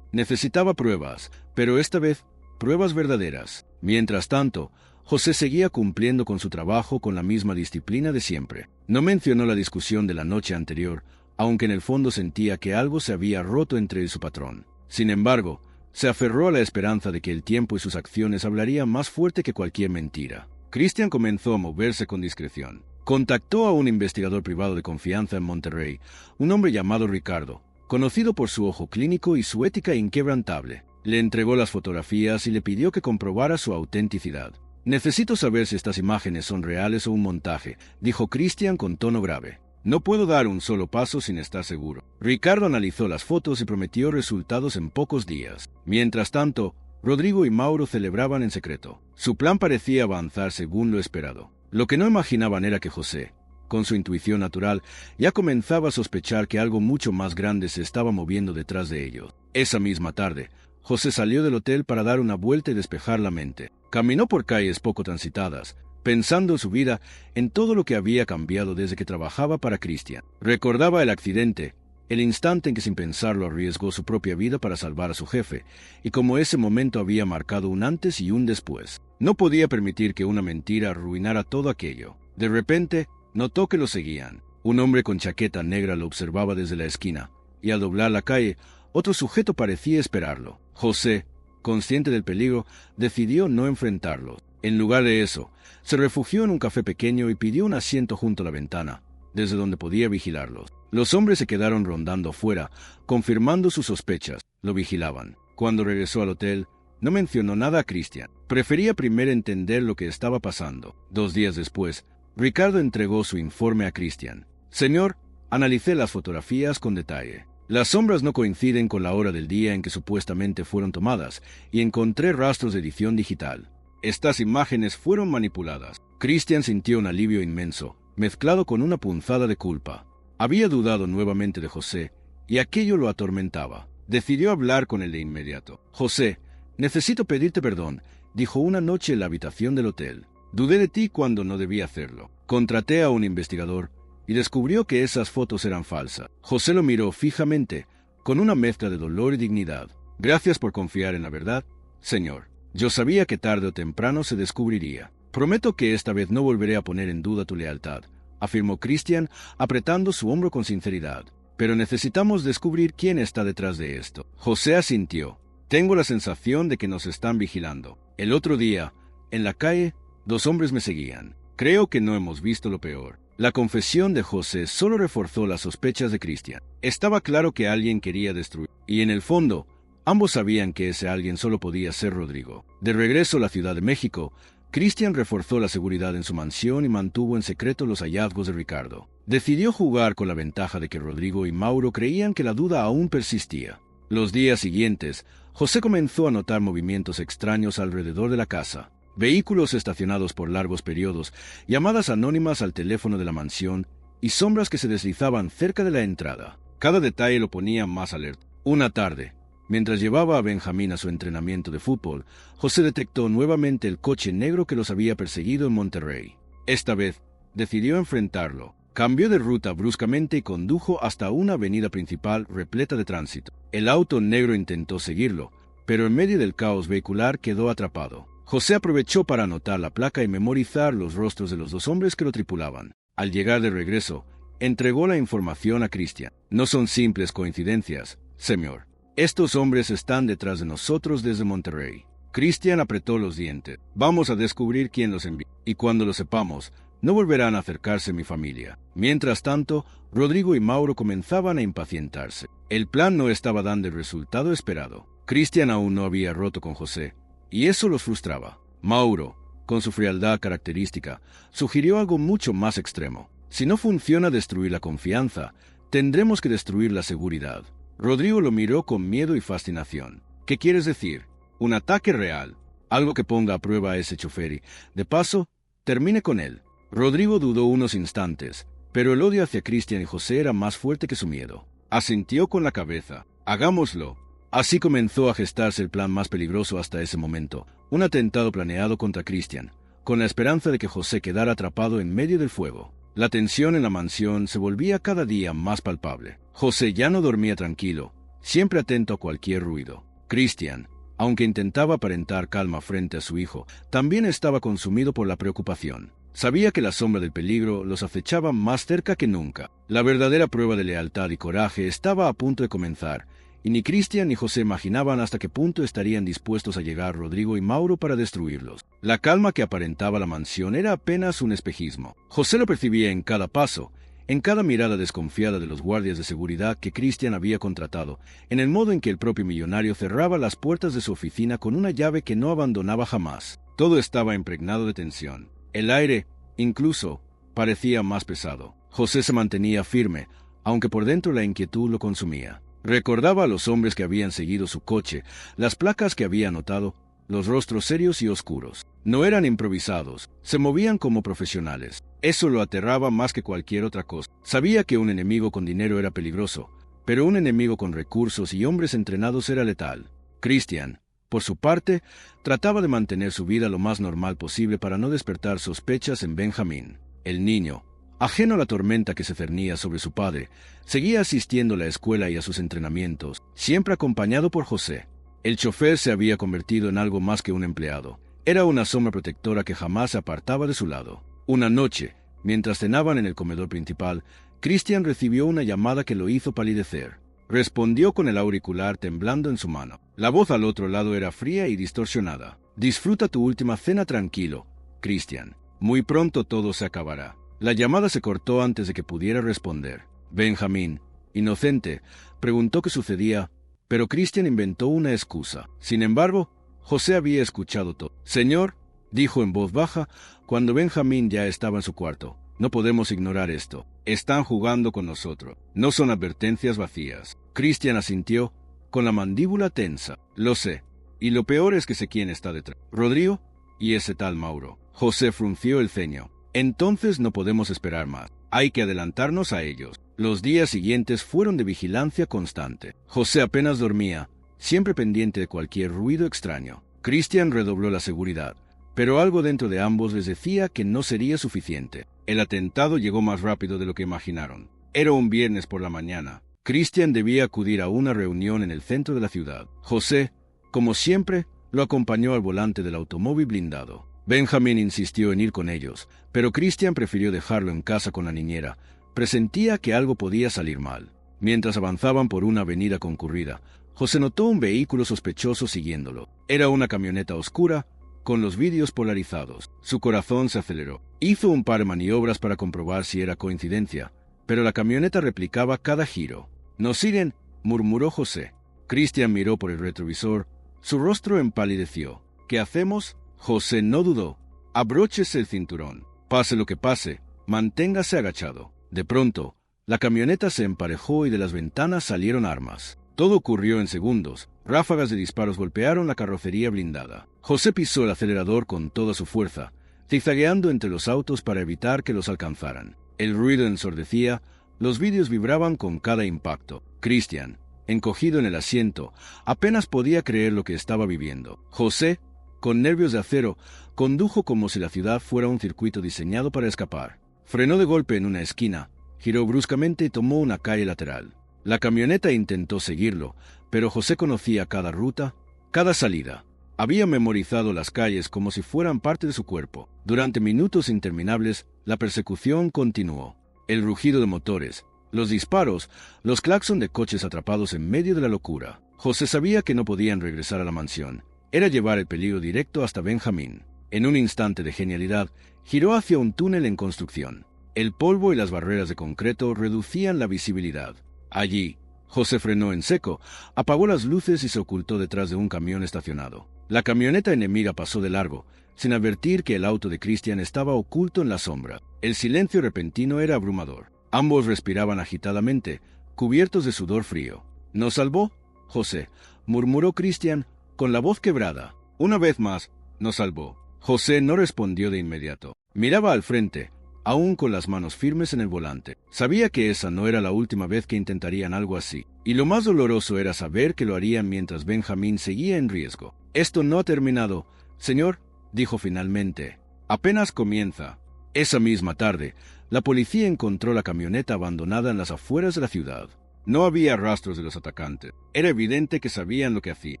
Necesitaba pruebas, pero esta vez pruebas verdaderas. Mientras tanto, José seguía cumpliendo con su trabajo con la misma disciplina de siempre. No mencionó la discusión de la noche anterior, aunque en el fondo sentía que algo se había roto entre él y su patrón. Sin embargo, se aferró a la esperanza de que el tiempo y sus acciones hablarían más fuerte que cualquier mentira. Christian comenzó a moverse con discreción. Contactó a un investigador privado de confianza en Monterrey, un hombre llamado Ricardo, conocido por su ojo clínico y su ética inquebrantable. Le entregó las fotografías y le pidió que comprobara su autenticidad. «Necesito saber si estas imágenes son reales o un montaje», dijo Christian con tono grave. «No puedo dar un solo paso sin estar seguro». Ricardo analizó las fotos y prometió resultados en pocos días. Mientras tanto, Rodrigo y Mauro celebraban en secreto. Su plan parecía avanzar según lo esperado. Lo que no imaginaban era que José, con su intuición natural, ya comenzaba a sospechar que algo mucho más grande se estaba moviendo detrás de ellos. Esa misma tarde, José salió del hotel para dar una vuelta y despejar la mente. Caminó por calles poco transitadas, pensando en su vida, en todo lo que había cambiado desde que trabajaba para Christian. Recordaba el accidente, el instante en que sin pensarlo arriesgó su propia vida para salvar a su jefe, y cómo ese momento había marcado un antes y un después. No podía permitir que una mentira arruinara todo aquello. De repente, notó que lo seguían. Un hombre con chaqueta negra lo observaba desde la esquina, y al doblar la calle, otro sujeto parecía esperarlo. José, consciente del peligro, decidió no enfrentarlo. En lugar de eso, se refugió en un café pequeño y pidió un asiento junto a la ventana, desde donde podía vigilarlos. Los hombres se quedaron rondando fuera, confirmando sus sospechas. Lo vigilaban. Cuando regresó al hotel, no mencionó nada a Christian. Prefería primero entender lo que estaba pasando. 2 días después, Ricardo entregó su informe a Christian. «Señor, analicé las fotografías con detalle. Las sombras no coinciden con la hora del día en que supuestamente fueron tomadas, y encontré rastros de edición digital. Estas imágenes fueron manipuladas». Christian sintió un alivio inmenso, mezclado con una punzada de culpa. Había dudado nuevamente de José, y aquello lo atormentaba. Decidió hablar con él de inmediato. «José, necesito pedirte perdón», dijo una noche en la habitación del hotel. «Dudé de ti cuando no debía hacerlo. Contraté a un investigador y descubrió que esas fotos eran falsas». José lo miró fijamente, con una mezcla de dolor y dignidad. «Gracias por confiar en la verdad, señor. Yo sabía que tarde o temprano se descubriría. Prometo que esta vez no volveré a poner en duda tu lealtad», afirmó Christian, apretando su hombro con sinceridad. «Pero necesitamos descubrir quién está detrás de esto». José asintió. «Tengo la sensación de que nos están vigilando. El otro día, en la calle, 2 hombres me seguían. Creo que no hemos visto lo peor». La confesión de José solo reforzó las sospechas de Christian. Estaba claro que alguien quería destruir, y en el fondo, ambos sabían que ese alguien solo podía ser Rodrigo. De regreso a la Ciudad de México, Christian reforzó la seguridad en su mansión y mantuvo en secreto los hallazgos de Ricardo. Decidió jugar con la ventaja de que Rodrigo y Mauro creían que la duda aún persistía. Los días siguientes, José comenzó a notar movimientos extraños alrededor de la casa. Vehículos estacionados por largos periodos, llamadas anónimas al teléfono de la mansión y sombras que se deslizaban cerca de la entrada. Cada detalle lo ponía más alerta. Una tarde, mientras llevaba a Benjamín a su entrenamiento de fútbol, José detectó nuevamente el coche negro que los había perseguido en Monterrey. Esta vez, decidió enfrentarlo. Cambió de ruta bruscamente y condujo hasta una avenida principal repleta de tránsito. El auto negro intentó seguirlo, pero en medio del caos vehicular quedó atrapado. José aprovechó para anotar la placa y memorizar los rostros de los 2 hombres que lo tripulaban. Al llegar de regreso, entregó la información a Christian. «No son simples coincidencias, señor. Estos hombres están detrás de nosotros desde Monterrey». Christian apretó los dientes. «Vamos a descubrir quién los envió, y cuando lo sepamos, no volverán a acercarse a mi familia». Mientras tanto, Rodrigo y Mauro comenzaban a impacientarse. El plan no estaba dando el resultado esperado. Christian aún no había roto con José, y eso los frustraba. Mauro, con su frialdad característica, sugirió algo mucho más extremo. «Si no funciona destruir la confianza, tendremos que destruir la seguridad». Rodrigo lo miró con miedo y fascinación. «¿Qué quieres decir? Un ataque real. Algo que ponga a prueba a ese chofer y, de paso, termine con él». Rodrigo dudó unos instantes, pero el odio hacia Christian y José era más fuerte que su miedo. Asintió con la cabeza. «Hagámoslo». Así comenzó a gestarse el plan más peligroso hasta ese momento, un atentado planeado contra Christian, con la esperanza de que José quedara atrapado en medio del fuego. La tensión en la mansión se volvía cada día más palpable. José ya no dormía tranquilo, siempre atento a cualquier ruido. Christian, Aunque intentaba aparentar calma frente a su hijo, también estaba consumido por la preocupación. Sabía que la sombra del peligro los acechaba más cerca que nunca. La verdadera prueba de lealtad y coraje estaba a punto de comenzar, y ni Cristian ni José imaginaban hasta qué punto estarían dispuestos a llegar Rodrigo y Mauro para destruirlos. La calma que aparentaba la mansión era apenas un espejismo. José lo percibía en cada paso, en cada mirada desconfiada de los guardias de seguridad que Cristian había contratado, en el modo en que el propio millonario cerraba las puertas de su oficina con una llave que no abandonaba jamás. Todo estaba impregnado de tensión. El aire, incluso, parecía más pesado. José se mantenía firme, aunque por dentro la inquietud lo consumía. Recordaba a los hombres que habían seguido su coche, las placas que había notado, los rostros serios y oscuros. No eran improvisados, se movían como profesionales. Eso lo aterraba más que cualquier otra cosa. Sabía que un enemigo con dinero era peligroso, pero un enemigo con recursos y hombres entrenados era letal. Cristian, por su parte, trataba de mantener su vida lo más normal posible para no despertar sospechas en Benjamín. El niño, ajeno a la tormenta que se cernía sobre su padre, seguía asistiendo a la escuela y a sus entrenamientos, siempre acompañado por José. El chofer se había convertido en algo más que un empleado. Era una sombra protectora que jamás se apartaba de su lado. Una noche, mientras cenaban en el comedor principal, Cristian recibió una llamada que lo hizo palidecer. Respondió con el auricular temblando en su mano. La voz al otro lado era fría y distorsionada. «Disfruta tu última cena tranquilo, Cristian. Muy pronto todo se acabará». La llamada se cortó antes de que pudiera responder. Benjamín, inocente, preguntó qué sucedía, pero Cristian inventó una excusa. Sin embargo, José había escuchado todo. «Señor», dijo en voz baja, cuando Benjamín ya estaba en su cuarto, «no podemos ignorar esto. Están jugando con nosotros. No son advertencias vacías». Cristian asintió, con la mandíbula tensa. «Lo sé. Y lo peor es que sé quién está detrás. Rodrigo y ese tal Mauro». José frunció el ceño. «Entonces no podemos esperar más. Hay que adelantarnos a ellos». Los días siguientes fueron de vigilancia constante. José apenas dormía, siempre pendiente de cualquier ruido extraño. Cristian redobló la seguridad, pero algo dentro de ambos les decía que no sería suficiente. El atentado llegó más rápido de lo que imaginaron. Era un viernes por la mañana. Cristian debía acudir a una reunión en el centro de la ciudad. José, como siempre, lo acompañó al volante del automóvil blindado. Benjamín insistió en ir con ellos, pero Cristian prefirió dejarlo en casa con la niñera. Presentía que algo podía salir mal. Mientras avanzaban por una avenida concurrida, José notó un vehículo sospechoso siguiéndolo. Era una camioneta oscura, con los vidrios polarizados. Su corazón se aceleró. Hizo un par de maniobras para comprobar si era coincidencia, pero la camioneta replicaba cada giro. «Nos siguen», murmuró José. Cristian miró por el retrovisor. Su rostro empalideció. «¿Qué hacemos?» José no dudó. «Abróchese el cinturón. Pase lo que pase, manténgase agachado». De pronto, la camioneta se emparejó y de las ventanas salieron armas. Todo ocurrió en segundos. Ráfagas de disparos golpearon la carrocería blindada. José pisó el acelerador con toda su fuerza, zigzagueando entre los autos para evitar que los alcanzaran. El ruido ensordecía, los vidrios vibraban con cada impacto. Cristian, encogido en el asiento, apenas podía creer lo que estaba viviendo. José, con nervios de acero, condujo como si la ciudad fuera un circuito diseñado para escapar. Frenó de golpe en una esquina, giró bruscamente y tomó una calle lateral. La camioneta intentó seguirlo, pero José conocía cada ruta, cada salida. Había memorizado las calles como si fueran parte de su cuerpo. Durante minutos interminables, la persecución continuó. El rugido de motores, los disparos, los claxon de coches atrapados en medio de la locura. José sabía que no podían regresar a la mansión. Era llevar el peligro directo hasta Benjamín. En un instante de genialidad, giró hacia un túnel en construcción. El polvo y las barreras de concreto reducían la visibilidad. Allí, José frenó en seco, apagó las luces y se ocultó detrás de un camión estacionado. La camioneta enemiga pasó de largo, sin advertir que el auto de Cristian estaba oculto en la sombra. El silencio repentino era abrumador. Ambos respiraban agitadamente, cubiertos de sudor frío. «¿Nos salvó, José?», murmuró Cristian, con la voz quebrada. «Una vez más, nos salvó». José no respondió de inmediato. Miraba al frente, aún con las manos firmes en el volante. Sabía que esa no era la última vez que intentarían algo así, y lo más doloroso era saber que lo harían mientras Benjamín seguía en riesgo. «Esto no ha terminado, señor», dijo finalmente. «Apenas comienza». Esa misma tarde, la policía encontró la camioneta abandonada en las afueras de la ciudad. No había rastros de los atacantes. Era evidente que sabían lo que hacían.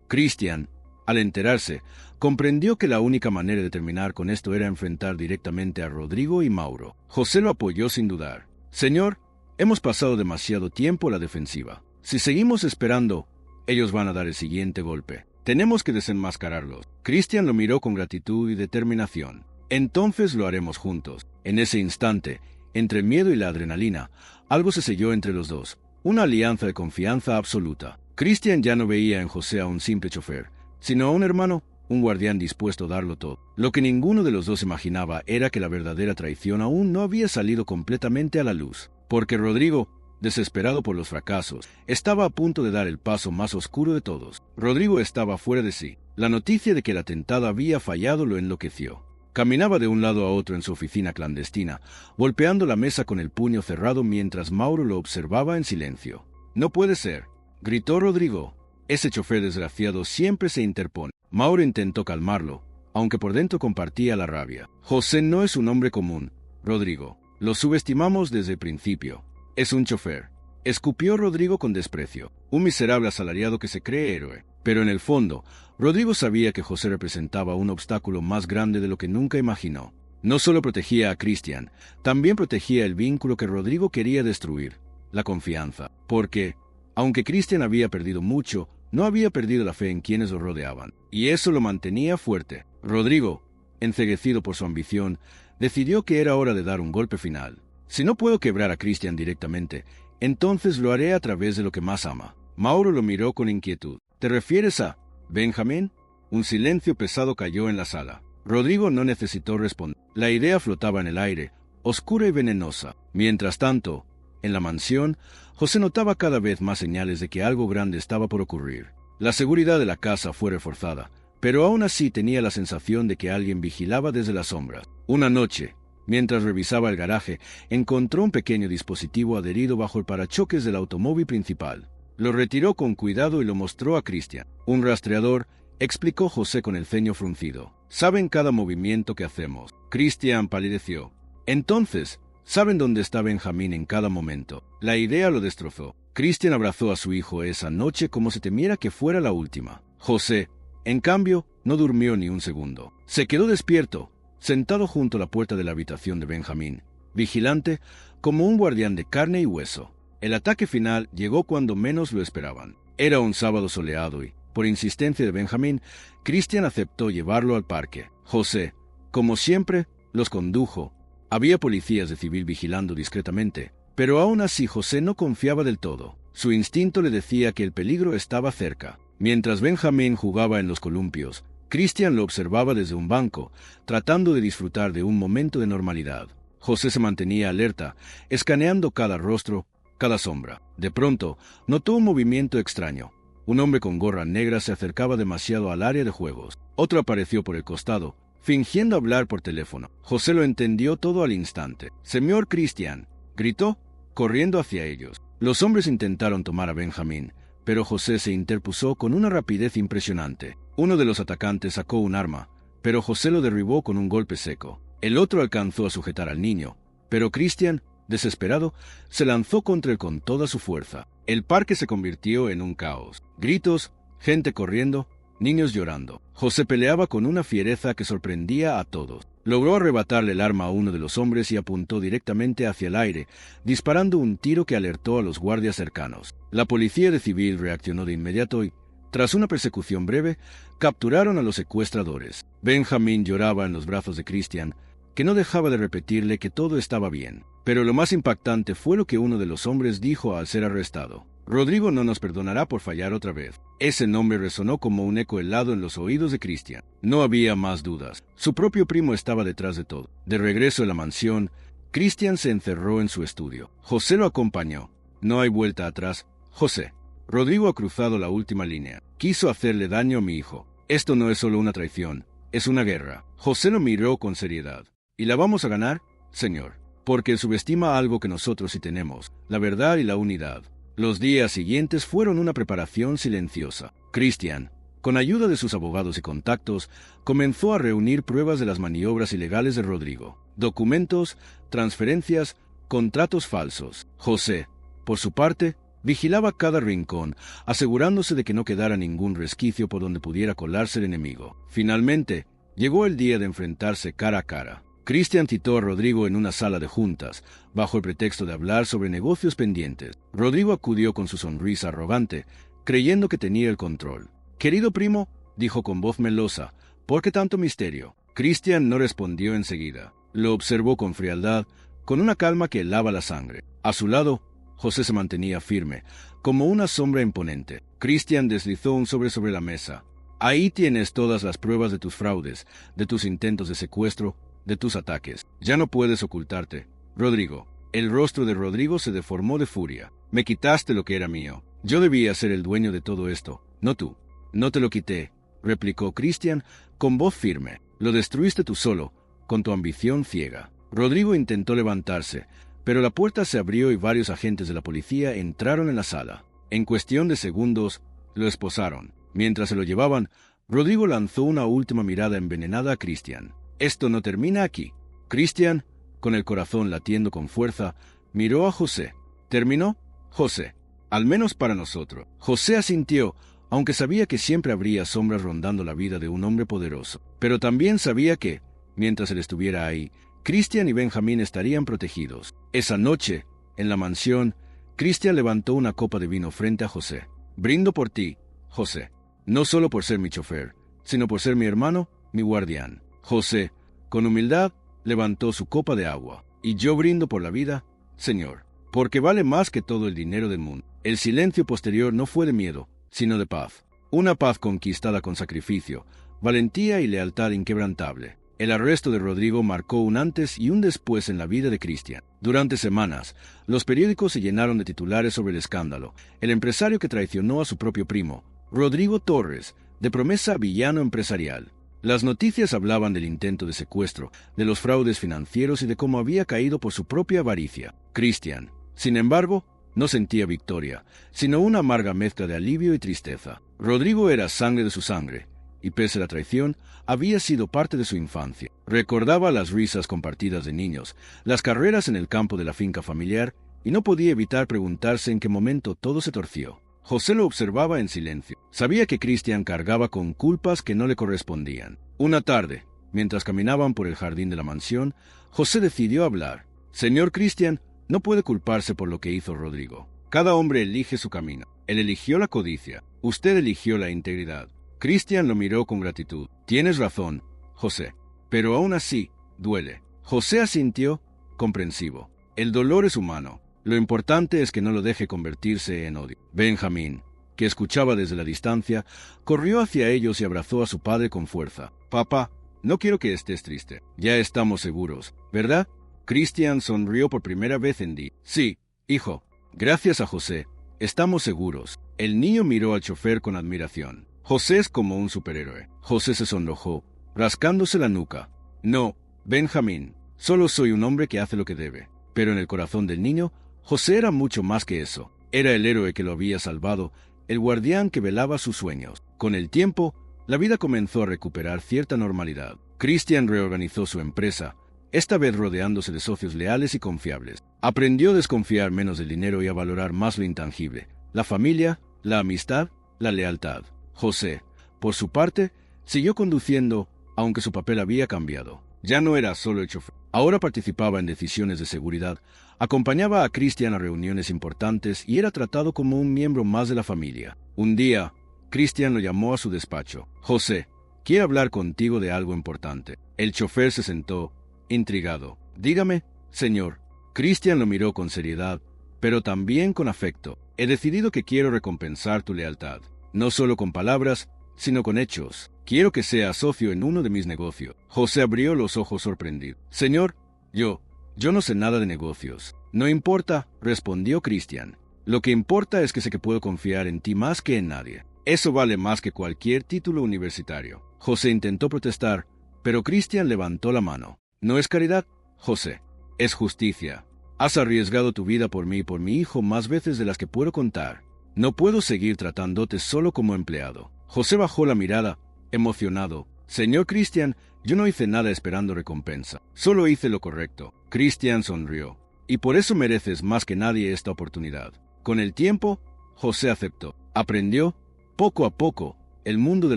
Cristian, Al enterarse, comprendió que la única manera de terminar con esto era enfrentar directamente a Rodrigo y Mauro. José lo apoyó sin dudar. «Señor, hemos pasado demasiado tiempo a la defensiva. Si seguimos esperando, ellos van a dar el siguiente golpe. Tenemos que desenmascararlos». Cristian lo miró con gratitud y determinación. «Entonces lo haremos juntos». En ese instante, entre el miedo y la adrenalina, algo se selló entre los dos. Una alianza de confianza absoluta. Cristian ya no veía en José a un simple chofer, sino a un hermano, un guardián dispuesto a darlo todo. Lo que ninguno de los dos imaginaba era que la verdadera traición aún no había salido completamente a la luz, porque Rodrigo, desesperado por los fracasos, estaba a punto de dar el paso más oscuro de todos. Rodrigo estaba fuera de sí. La noticia de que el atentado había fallado lo enloqueció. Caminaba de un lado a otro en su oficina clandestina, golpeando la mesa con el puño cerrado mientras Mauro lo observaba en silencio. «No puede ser», gritó Rodrigo. «Ese chofer desgraciado siempre se interpone». Mauro intentó calmarlo, aunque por dentro compartía la rabia. «José no es un hombre común, Rodrigo. Lo subestimamos desde el principio. Es un chofer», escupió Rodrigo con desprecio. «Un miserable asalariado que se cree héroe». Pero en el fondo, Rodrigo sabía que José representaba un obstáculo más grande de lo que nunca imaginó. No solo protegía a Cristian, también protegía el vínculo que Rodrigo quería destruir, la confianza. Porque, aunque Cristian había perdido mucho, no había perdido la fe en quienes lo rodeaban. Y eso lo mantenía fuerte. Rodrigo, enceguecido por su ambición, decidió que era hora de dar un golpe final. «Si no puedo quebrar a Cristian directamente, entonces lo haré a través de lo que más ama». Mauro lo miró con inquietud. «¿Te refieres a Benjamín?» Un silencio pesado cayó en la sala. Rodrigo no necesitó responder. La idea flotaba en el aire, oscura y venenosa. Mientras tanto, en la mansión, José notaba cada vez más señales de que algo grande estaba por ocurrir. La seguridad de la casa fue reforzada, pero aún así tenía la sensación de que alguien vigilaba desde las sombras. Una noche, mientras revisaba el garaje, encontró un pequeño dispositivo adherido bajo el parachoques del automóvil principal. Lo retiró con cuidado y lo mostró a Cristian. «Un rastreador», explicó José con el ceño fruncido. «Saben cada movimiento que hacemos». Cristian palideció. «Entonces, saben dónde está Benjamín en cada momento». La idea lo destrozó. Cristian abrazó a su hijo esa noche como si temiera que fuera la última. José, en cambio, no durmió ni un segundo. Se quedó despierto, sentado junto a la puerta de la habitación de Benjamín, vigilante como un guardián de carne y hueso. El ataque final llegó cuando menos lo esperaban. Era un sábado soleado y, por insistencia de Benjamín, Cristian aceptó llevarlo al parque. José, como siempre, los condujo. Había policías de civil vigilando discretamente, pero aún así José no confiaba del todo. Su instinto le decía que el peligro estaba cerca. Mientras Benjamín jugaba en los columpios, Cristian lo observaba desde un banco, tratando de disfrutar de un momento de normalidad. José se mantenía alerta, escaneando cada rostro, cada sombra. De pronto, notó un movimiento extraño. Un hombre con gorra negra se acercaba demasiado al área de juegos. Otro apareció por el costado, fingiendo hablar por teléfono. José lo entendió todo al instante. «Señor Cristian», gritó, corriendo hacia ellos. Los hombres intentaron tomar a Benjamín, pero José se interpuso con una rapidez impresionante. Uno de los atacantes sacó un arma, pero José lo derribó con un golpe seco. El otro alcanzó a sujetar al niño, pero Cristian, desesperado, se lanzó contra él con toda su fuerza. El parque se convirtió en un caos. Gritos, gente corriendo, niños llorando. José peleaba con una fiereza que sorprendía a todos. Logró arrebatarle el arma a uno de los hombres y apuntó directamente hacia el aire, disparando un tiro que alertó a los guardias cercanos. La policía de civil reaccionó de inmediato y, tras una persecución breve, capturaron a los secuestradores. Benjamín lloraba en los brazos de Cristian, que no dejaba de repetirle que todo estaba bien. Pero lo más impactante fue lo que uno de los hombres dijo al ser arrestado. «Rodrigo no nos perdonará por fallar otra vez». Ese nombre resonó como un eco helado en los oídos de Cristian. No había más dudas. Su propio primo estaba detrás de todo. De regreso a la mansión, Cristian se encerró en su estudio. José lo acompañó. «No hay vuelta atrás, José. Rodrigo ha cruzado la última línea. Quiso hacerle daño a mi hijo. Esto no es solo una traición, es una guerra». José lo miró con seriedad. «¿Y la vamos a ganar, señor? Porque subestima algo que nosotros sí tenemos, la verdad y la unidad». Los días siguientes fueron una preparación silenciosa. Cristian, con ayuda de sus abogados y contactos, comenzó a reunir pruebas de las maniobras ilegales de Rodrigo. Documentos, transferencias, contratos falsos. José, por su parte, Vigilaba cada rincón, asegurándose de que no quedara ningún resquicio por donde pudiera colarse el enemigo. Finalmente, llegó el día de enfrentarse cara a cara. Cristian citó a Rodrigo en una sala de juntas, bajo el pretexto de hablar sobre negocios pendientes. Rodrigo acudió con su sonrisa arrogante, creyendo que tenía el control. «Querido primo», dijo con voz melosa, «¿por qué tanto misterio?». Cristian no respondió enseguida. Lo observó con frialdad, con una calma que helaba la sangre. A su lado, José se mantenía firme, como una sombra imponente. Cristian deslizó un sobre la mesa. «Ahí tienes todas las pruebas de tus fraudes, de tus intentos de secuestro, de tus ataques. Ya no puedes ocultarte, Rodrigo». El rostro de Rodrigo se deformó de furia. «Me quitaste lo que era mío. Yo debía ser el dueño de todo esto, no tú». «No te lo quité», replicó Cristian con voz firme. «Lo destruiste tú solo, con tu ambición ciega». Rodrigo intentó levantarse, pero la puerta se abrió y varios agentes de la policía entraron en la sala. En cuestión de segundos, lo esposaron. Mientras se lo llevaban, Rodrigo lanzó una última mirada envenenada a Cristian. «Esto no termina aquí». Cristian, con el corazón latiendo con fuerza, miró a José. «¿Terminó, José? Al menos para nosotros». José asintió, aunque sabía que siempre habría sombras rondando la vida de un hombre poderoso. Pero también sabía que, mientras él estuviera ahí, Cristian y Benjamín estarían protegidos. Esa noche, en la mansión, Cristian levantó una copa de vino frente a José. «Brindo por ti, José, no solo por ser mi chofer, sino por ser mi hermano, mi guardián». José, con humildad, levantó su copa de agua. «Y yo brindo por la vida, Señor, porque vale más que todo el dinero del mundo». El silencio posterior no fue de miedo, sino de paz. Una paz conquistada con sacrificio, valentía y lealtad inquebrantable. El arresto de Rodrigo marcó un antes y un después en la vida de Cristian. Durante semanas, los periódicos se llenaron de titulares sobre el escándalo. El empresario que traicionó a su propio primo, Rodrigo Torres, de promesa villano empresarial. Las noticias hablaban del intento de secuestro, de los fraudes financieros y de cómo había caído por su propia avaricia. Cristian, sin embargo, no sentía victoria, sino una amarga mezcla de alivio y tristeza. Rodrigo era sangre de su sangre, y pese a la traición, había sido parte de su infancia. Recordaba las risas compartidas de niños, las carreras en el campo de la finca familiar, y no podía evitar preguntarse en qué momento todo se torció. José lo observaba en silencio. Sabía que Cristian cargaba con culpas que no le correspondían. Una tarde, mientras caminaban por el jardín de la mansión, José decidió hablar. «Señor Cristian, no puede culparse por lo que hizo Rodrigo. Cada hombre elige su camino. Él eligió la codicia. Usted eligió la integridad». Cristian lo miró con gratitud. «Tienes razón, José, pero aún así, duele». José asintió, comprensivo. «El dolor es humano. Lo importante es que no lo deje convertirse en odio». Benjamín, que escuchaba desde la distancia, corrió hacia ellos y abrazó a su padre con fuerza. «Papá, no quiero que estés triste. Ya estamos seguros, ¿verdad?». Cristian sonrió por primera vez en día. «Sí, hijo. Gracias a José, estamos seguros». El niño miró al chofer con admiración. «José es como un superhéroe». José se sonrojó, rascándose la nuca. «No, Benjamín, solo soy un hombre que hace lo que debe». Pero en el corazón del niño, José era mucho más que eso. Era el héroe que lo había salvado, el guardián que velaba sus sueños. Con el tiempo, la vida comenzó a recuperar cierta normalidad. Cristian reorganizó su empresa, esta vez rodeándose de socios leales y confiables. Aprendió a desconfiar menos del dinero y a valorar más lo intangible: la familia, la amistad, la lealtad. José, por su parte, siguió conduciendo, aunque su papel había cambiado. Ya no era solo el chofer. Ahora participaba en decisiones de seguridad, acompañaba a Cristian a reuniones importantes y era tratado como un miembro más de la familia. Un día, Cristian lo llamó a su despacho. «José, quiero hablar contigo de algo importante». El chofer se sentó, intrigado. «Dígame, señor». Cristian lo miró con seriedad, pero también con afecto. «He decidido que quiero recompensar tu lealtad. No solo con palabras, sino con hechos. Quiero que seas socio en uno de mis negocios». José abrió los ojos sorprendido. «Señor, yo no sé nada de negocios». «No importa», respondió Cristian. «Lo que importa es que sé que puedo confiar en ti más que en nadie. Eso vale más que cualquier título universitario». José intentó protestar, pero Cristian levantó la mano. «No es caridad, José, es justicia. Has arriesgado tu vida por mí y por mi hijo más veces de las que puedo contar. No puedo seguir tratándote solo como empleado». José bajó la mirada, emocionado. «Señor Cristian, yo no hice nada esperando recompensa. Solo hice lo correcto». Cristian sonrió. «Y por eso mereces más que nadie esta oportunidad». Con el tiempo, José aceptó. Aprendió, poco a poco, el mundo de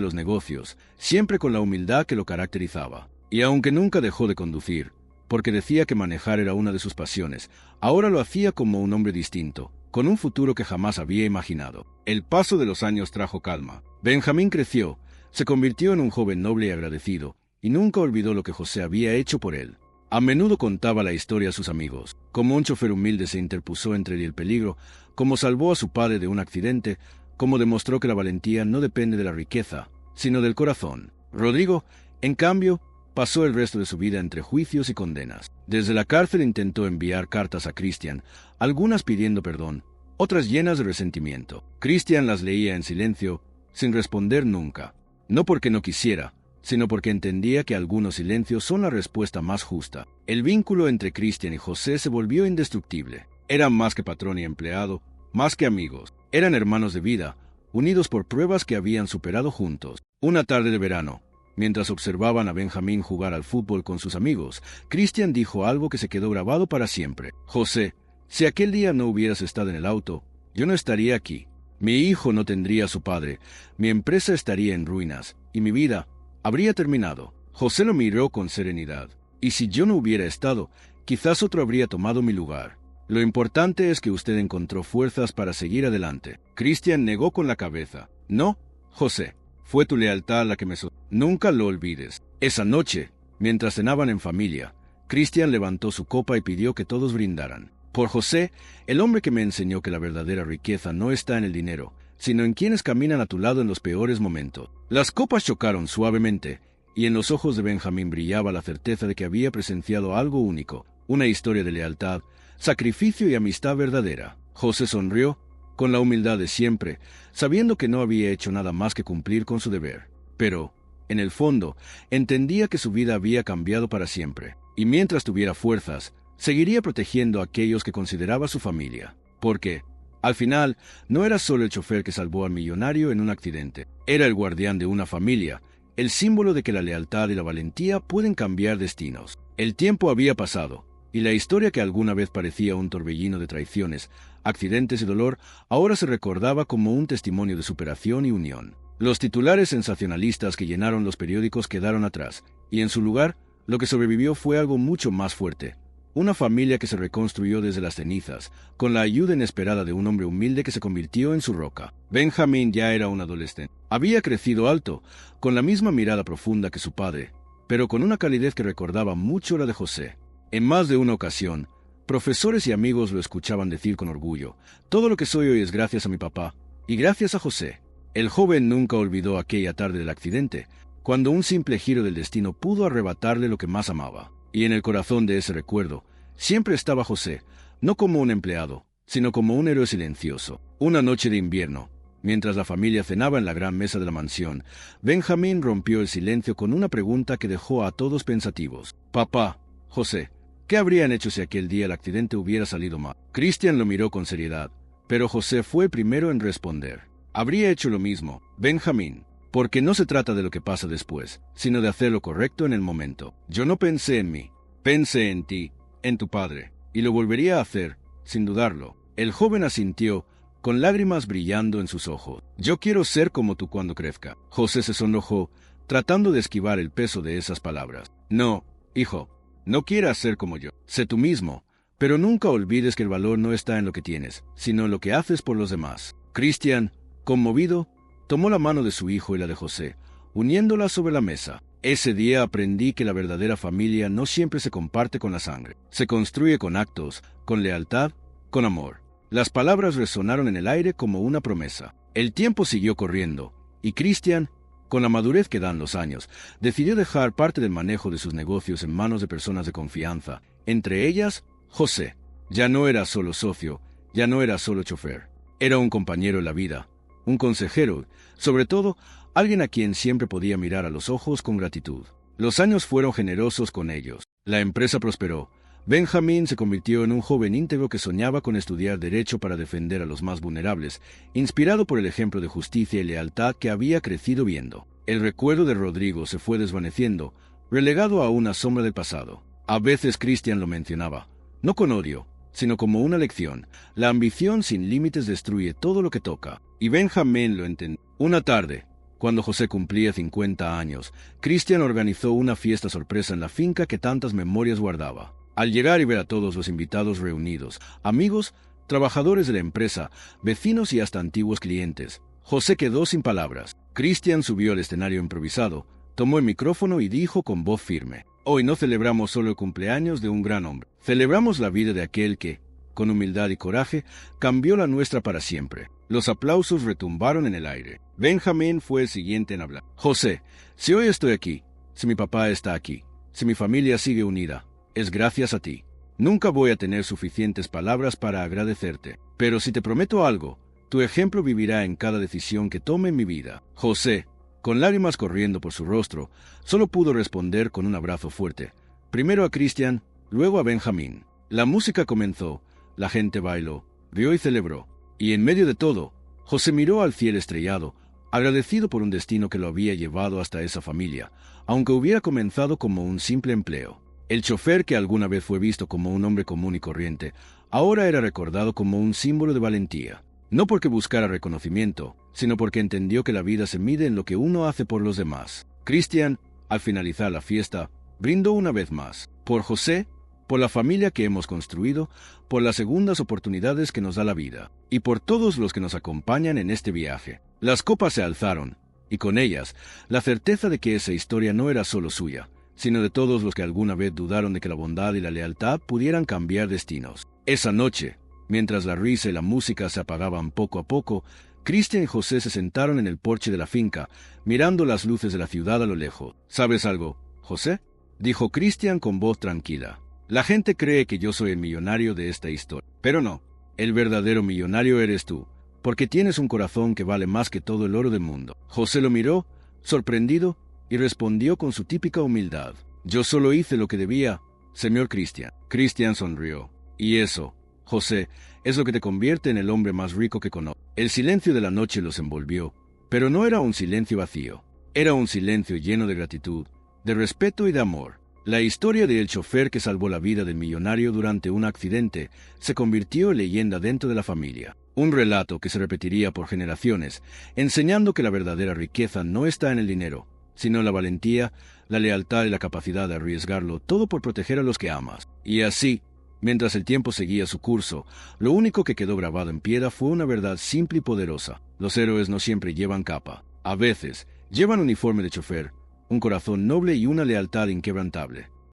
los negocios, siempre con la humildad que lo caracterizaba. Y aunque nunca dejó de conducir, porque decía que manejar era una de sus pasiones, ahora lo hacía como un hombre distinto, con un futuro que jamás había imaginado. El paso de los años trajo calma. Benjamín creció, se convirtió en un joven noble y agradecido, y nunca olvidó lo que José había hecho por él. A menudo contaba la historia a sus amigos, cómo un chofer humilde se interpuso entre él y el peligro, cómo salvó a su padre de un accidente, cómo demostró que la valentía no depende de la riqueza, sino del corazón. Rodrigo, en cambio, pasó el resto de su vida entre juicios y condenas. Desde la cárcel intentó enviar cartas a Cristian, algunas pidiendo perdón, otras llenas de resentimiento. Cristian las leía en silencio, sin responder nunca. No porque no quisiera, sino porque entendía que algunos silencios son la respuesta más justa. El vínculo entre Cristian y José se volvió indestructible. Eran más que patrón y empleado, más que amigos. Eran hermanos de vida, unidos por pruebas que habían superado juntos. Una tarde de verano, mientras observaban a Benjamín jugar al fútbol con sus amigos, Cristian dijo algo que se quedó grabado para siempre. José, si aquel día no hubieras estado en el auto, yo no estaría aquí. Mi hijo no tendría a su padre, mi empresa estaría en ruinas, y mi vida habría terminado. José lo miró con serenidad. Y si yo no hubiera estado, quizás otro habría tomado mi lugar. Lo importante es que usted encontró fuerzas para seguir adelante. Cristian negó con la cabeza. No, José, fue tu lealtad la que me sostuvo. Nunca lo olvides. Esa noche, mientras cenaban en familia, Cristian levantó su copa y pidió que todos brindaran. Por José, el hombre que me enseñó que la verdadera riqueza no está en el dinero, sino en quienes caminan a tu lado en los peores momentos. Las copas chocaron suavemente, y en los ojos de Benjamín brillaba la certeza de que había presenciado algo único, una historia de lealtad, sacrificio y amistad verdadera. José sonrió, con la humildad de siempre, sabiendo que no había hecho nada más que cumplir con su deber. Pero, en el fondo, entendía que su vida había cambiado para siempre, y mientras tuviera fuerzas, seguiría protegiendo a aquellos que consideraba su familia. Porque, al final, no era solo el chofer que salvó al millonario en un accidente, era el guardián de una familia, el símbolo de que la lealtad y la valentía pueden cambiar destinos. El tiempo había pasado, y la historia que alguna vez parecía un torbellino de traiciones, accidentes y dolor, ahora se recordaba como un testimonio de superación y unión. Los titulares sensacionalistas que llenaron los periódicos quedaron atrás, y en su lugar, lo que sobrevivió fue algo mucho más fuerte. Una familia que se reconstruyó desde las cenizas, con la ayuda inesperada de un hombre humilde que se convirtió en su roca. Benjamín ya era un adolescente. Había crecido alto, con la misma mirada profunda que su padre, pero con una calidez que recordaba mucho la de José. En más de una ocasión, profesores y amigos lo escuchaban decir con orgullo: todo lo que soy hoy es gracias a mi papá, y gracias a José. El joven nunca olvidó aquella tarde del accidente, cuando un simple giro del destino pudo arrebatarle lo que más amaba. Y en el corazón de ese recuerdo, siempre estaba José, no como un empleado, sino como un héroe silencioso. Una noche de invierno, mientras la familia cenaba en la gran mesa de la mansión, Benjamín rompió el silencio con una pregunta que dejó a todos pensativos. Papá, José, ¿qué habrían hecho si aquel día el accidente hubiera salido mal? Cristian lo miró con seriedad, pero José fue el primero en responder. Habría hecho lo mismo, Benjamín, porque no se trata de lo que pasa después, sino de hacer lo correcto en el momento. Yo no pensé en mí, pensé en ti, en tu padre, y lo volvería a hacer, sin dudarlo. El joven asintió, con lágrimas brillando en sus ojos. Yo quiero ser como tú cuando crezca. José se sonrojó, tratando de esquivar el peso de esas palabras. No, hijo, no quieras ser como yo. Sé tú mismo, pero nunca olvides que el valor no está en lo que tienes, sino en lo que haces por los demás. Cristian, conmovido, tomó la mano de su hijo y la de José, uniéndolas sobre la mesa. Ese día aprendí que la verdadera familia no siempre se comparte con la sangre. Se construye con actos, con lealtad, con amor. Las palabras resonaron en el aire como una promesa. El tiempo siguió corriendo, y Cristian, con la madurez que dan los años, decidió dejar parte del manejo de sus negocios en manos de personas de confianza, entre ellas, José. Ya no era solo socio, ya no era solo chofer. Era un compañero en la vida, un consejero, sobre todo, alguien a quien siempre podía mirar a los ojos con gratitud. Los años fueron generosos con ellos. La empresa prosperó. Benjamín se convirtió en un joven íntegro que soñaba con estudiar derecho para defender a los más vulnerables, inspirado por el ejemplo de justicia y lealtad que había crecido viendo. El recuerdo de Rodrigo se fue desvaneciendo, relegado a una sombra del pasado. A veces Cristian lo mencionaba, no con odio, sino como una lección. La ambición sin límites destruye todo lo que toca. Y Benjamín lo entendió. Una tarde, cuando José cumplía 50 años, Cristian organizó una fiesta sorpresa en la finca que tantas memorias guardaba. Al llegar y ver a todos los invitados reunidos, amigos, trabajadores de la empresa, vecinos y hasta antiguos clientes, José quedó sin palabras. Cristian subió al escenario improvisado, tomó el micrófono y dijo con voz firme: «Hoy no celebramos solo el cumpleaños de un gran hombre, celebramos la vida de aquel que, con humildad y coraje, cambió la nuestra para siempre». Los aplausos retumbaron en el aire. Benjamín fue el siguiente en hablar. «José, si hoy estoy aquí, si mi papá está aquí, si mi familia sigue unida, es gracias a ti. Nunca voy a tener suficientes palabras para agradecerte, pero si te prometo algo, tu ejemplo vivirá en cada decisión que tome en mi vida». José, con lágrimas corriendo por su rostro, solo pudo responder con un abrazo fuerte. Primero a Cristian, luego a Benjamín. La música comenzó, la gente bailó, rió y celebró. Y en medio de todo, José miró al cielo estrellado, agradecido por un destino que lo había llevado hasta esa familia, aunque hubiera comenzado como un simple empleo. El chofer, que alguna vez fue visto como un hombre común y corriente, ahora era recordado como un símbolo de valentía. No porque buscara reconocimiento, sino porque entendió que la vida se mide en lo que uno hace por los demás. Cristian, al finalizar la fiesta, brindó una vez más, por José, por la familia que hemos construido, por las segundas oportunidades que nos da la vida, y por todos los que nos acompañan en este viaje. Las copas se alzaron, y con ellas, la certeza de que esa historia no era solo suya, sino de todos los que alguna vez dudaron de que la bondad y la lealtad pudieran cambiar destinos. Esa noche, mientras la risa y la música se apagaban poco a poco, Cristian y José se sentaron en el porche de la finca, mirando las luces de la ciudad a lo lejos. «¿Sabes algo, José?», dijo Cristian con voz tranquila. «La gente cree que yo soy el millonario de esta historia, pero no. El verdadero millonario eres tú, porque tienes un corazón que vale más que todo el oro del mundo». José lo miró, sorprendido, y respondió con su típica humildad: «Yo solo hice lo que debía, señor Cristian». Cristian sonrió. «Y eso, José, es lo que te convierte en el hombre más rico que conozco». El silencio de la noche los envolvió, pero no era un silencio vacío. Era un silencio lleno de gratitud, de respeto y de amor. La historia del chofer que salvó la vida del millonario durante un accidente se convirtió en leyenda dentro de la familia. Un relato que se repetiría por generaciones, enseñando que la verdadera riqueza no está en el dinero, sino en la valentía, la lealtad y la capacidad de arriesgarlo todo por proteger a los que amas. Y así, mientras el tiempo seguía su curso, lo único que quedó grabado en piedra fue una verdad simple y poderosa. Los héroes no siempre llevan capa. A veces, llevan uniforme de chofer, un corazón noble y una lealtad inquebrantable.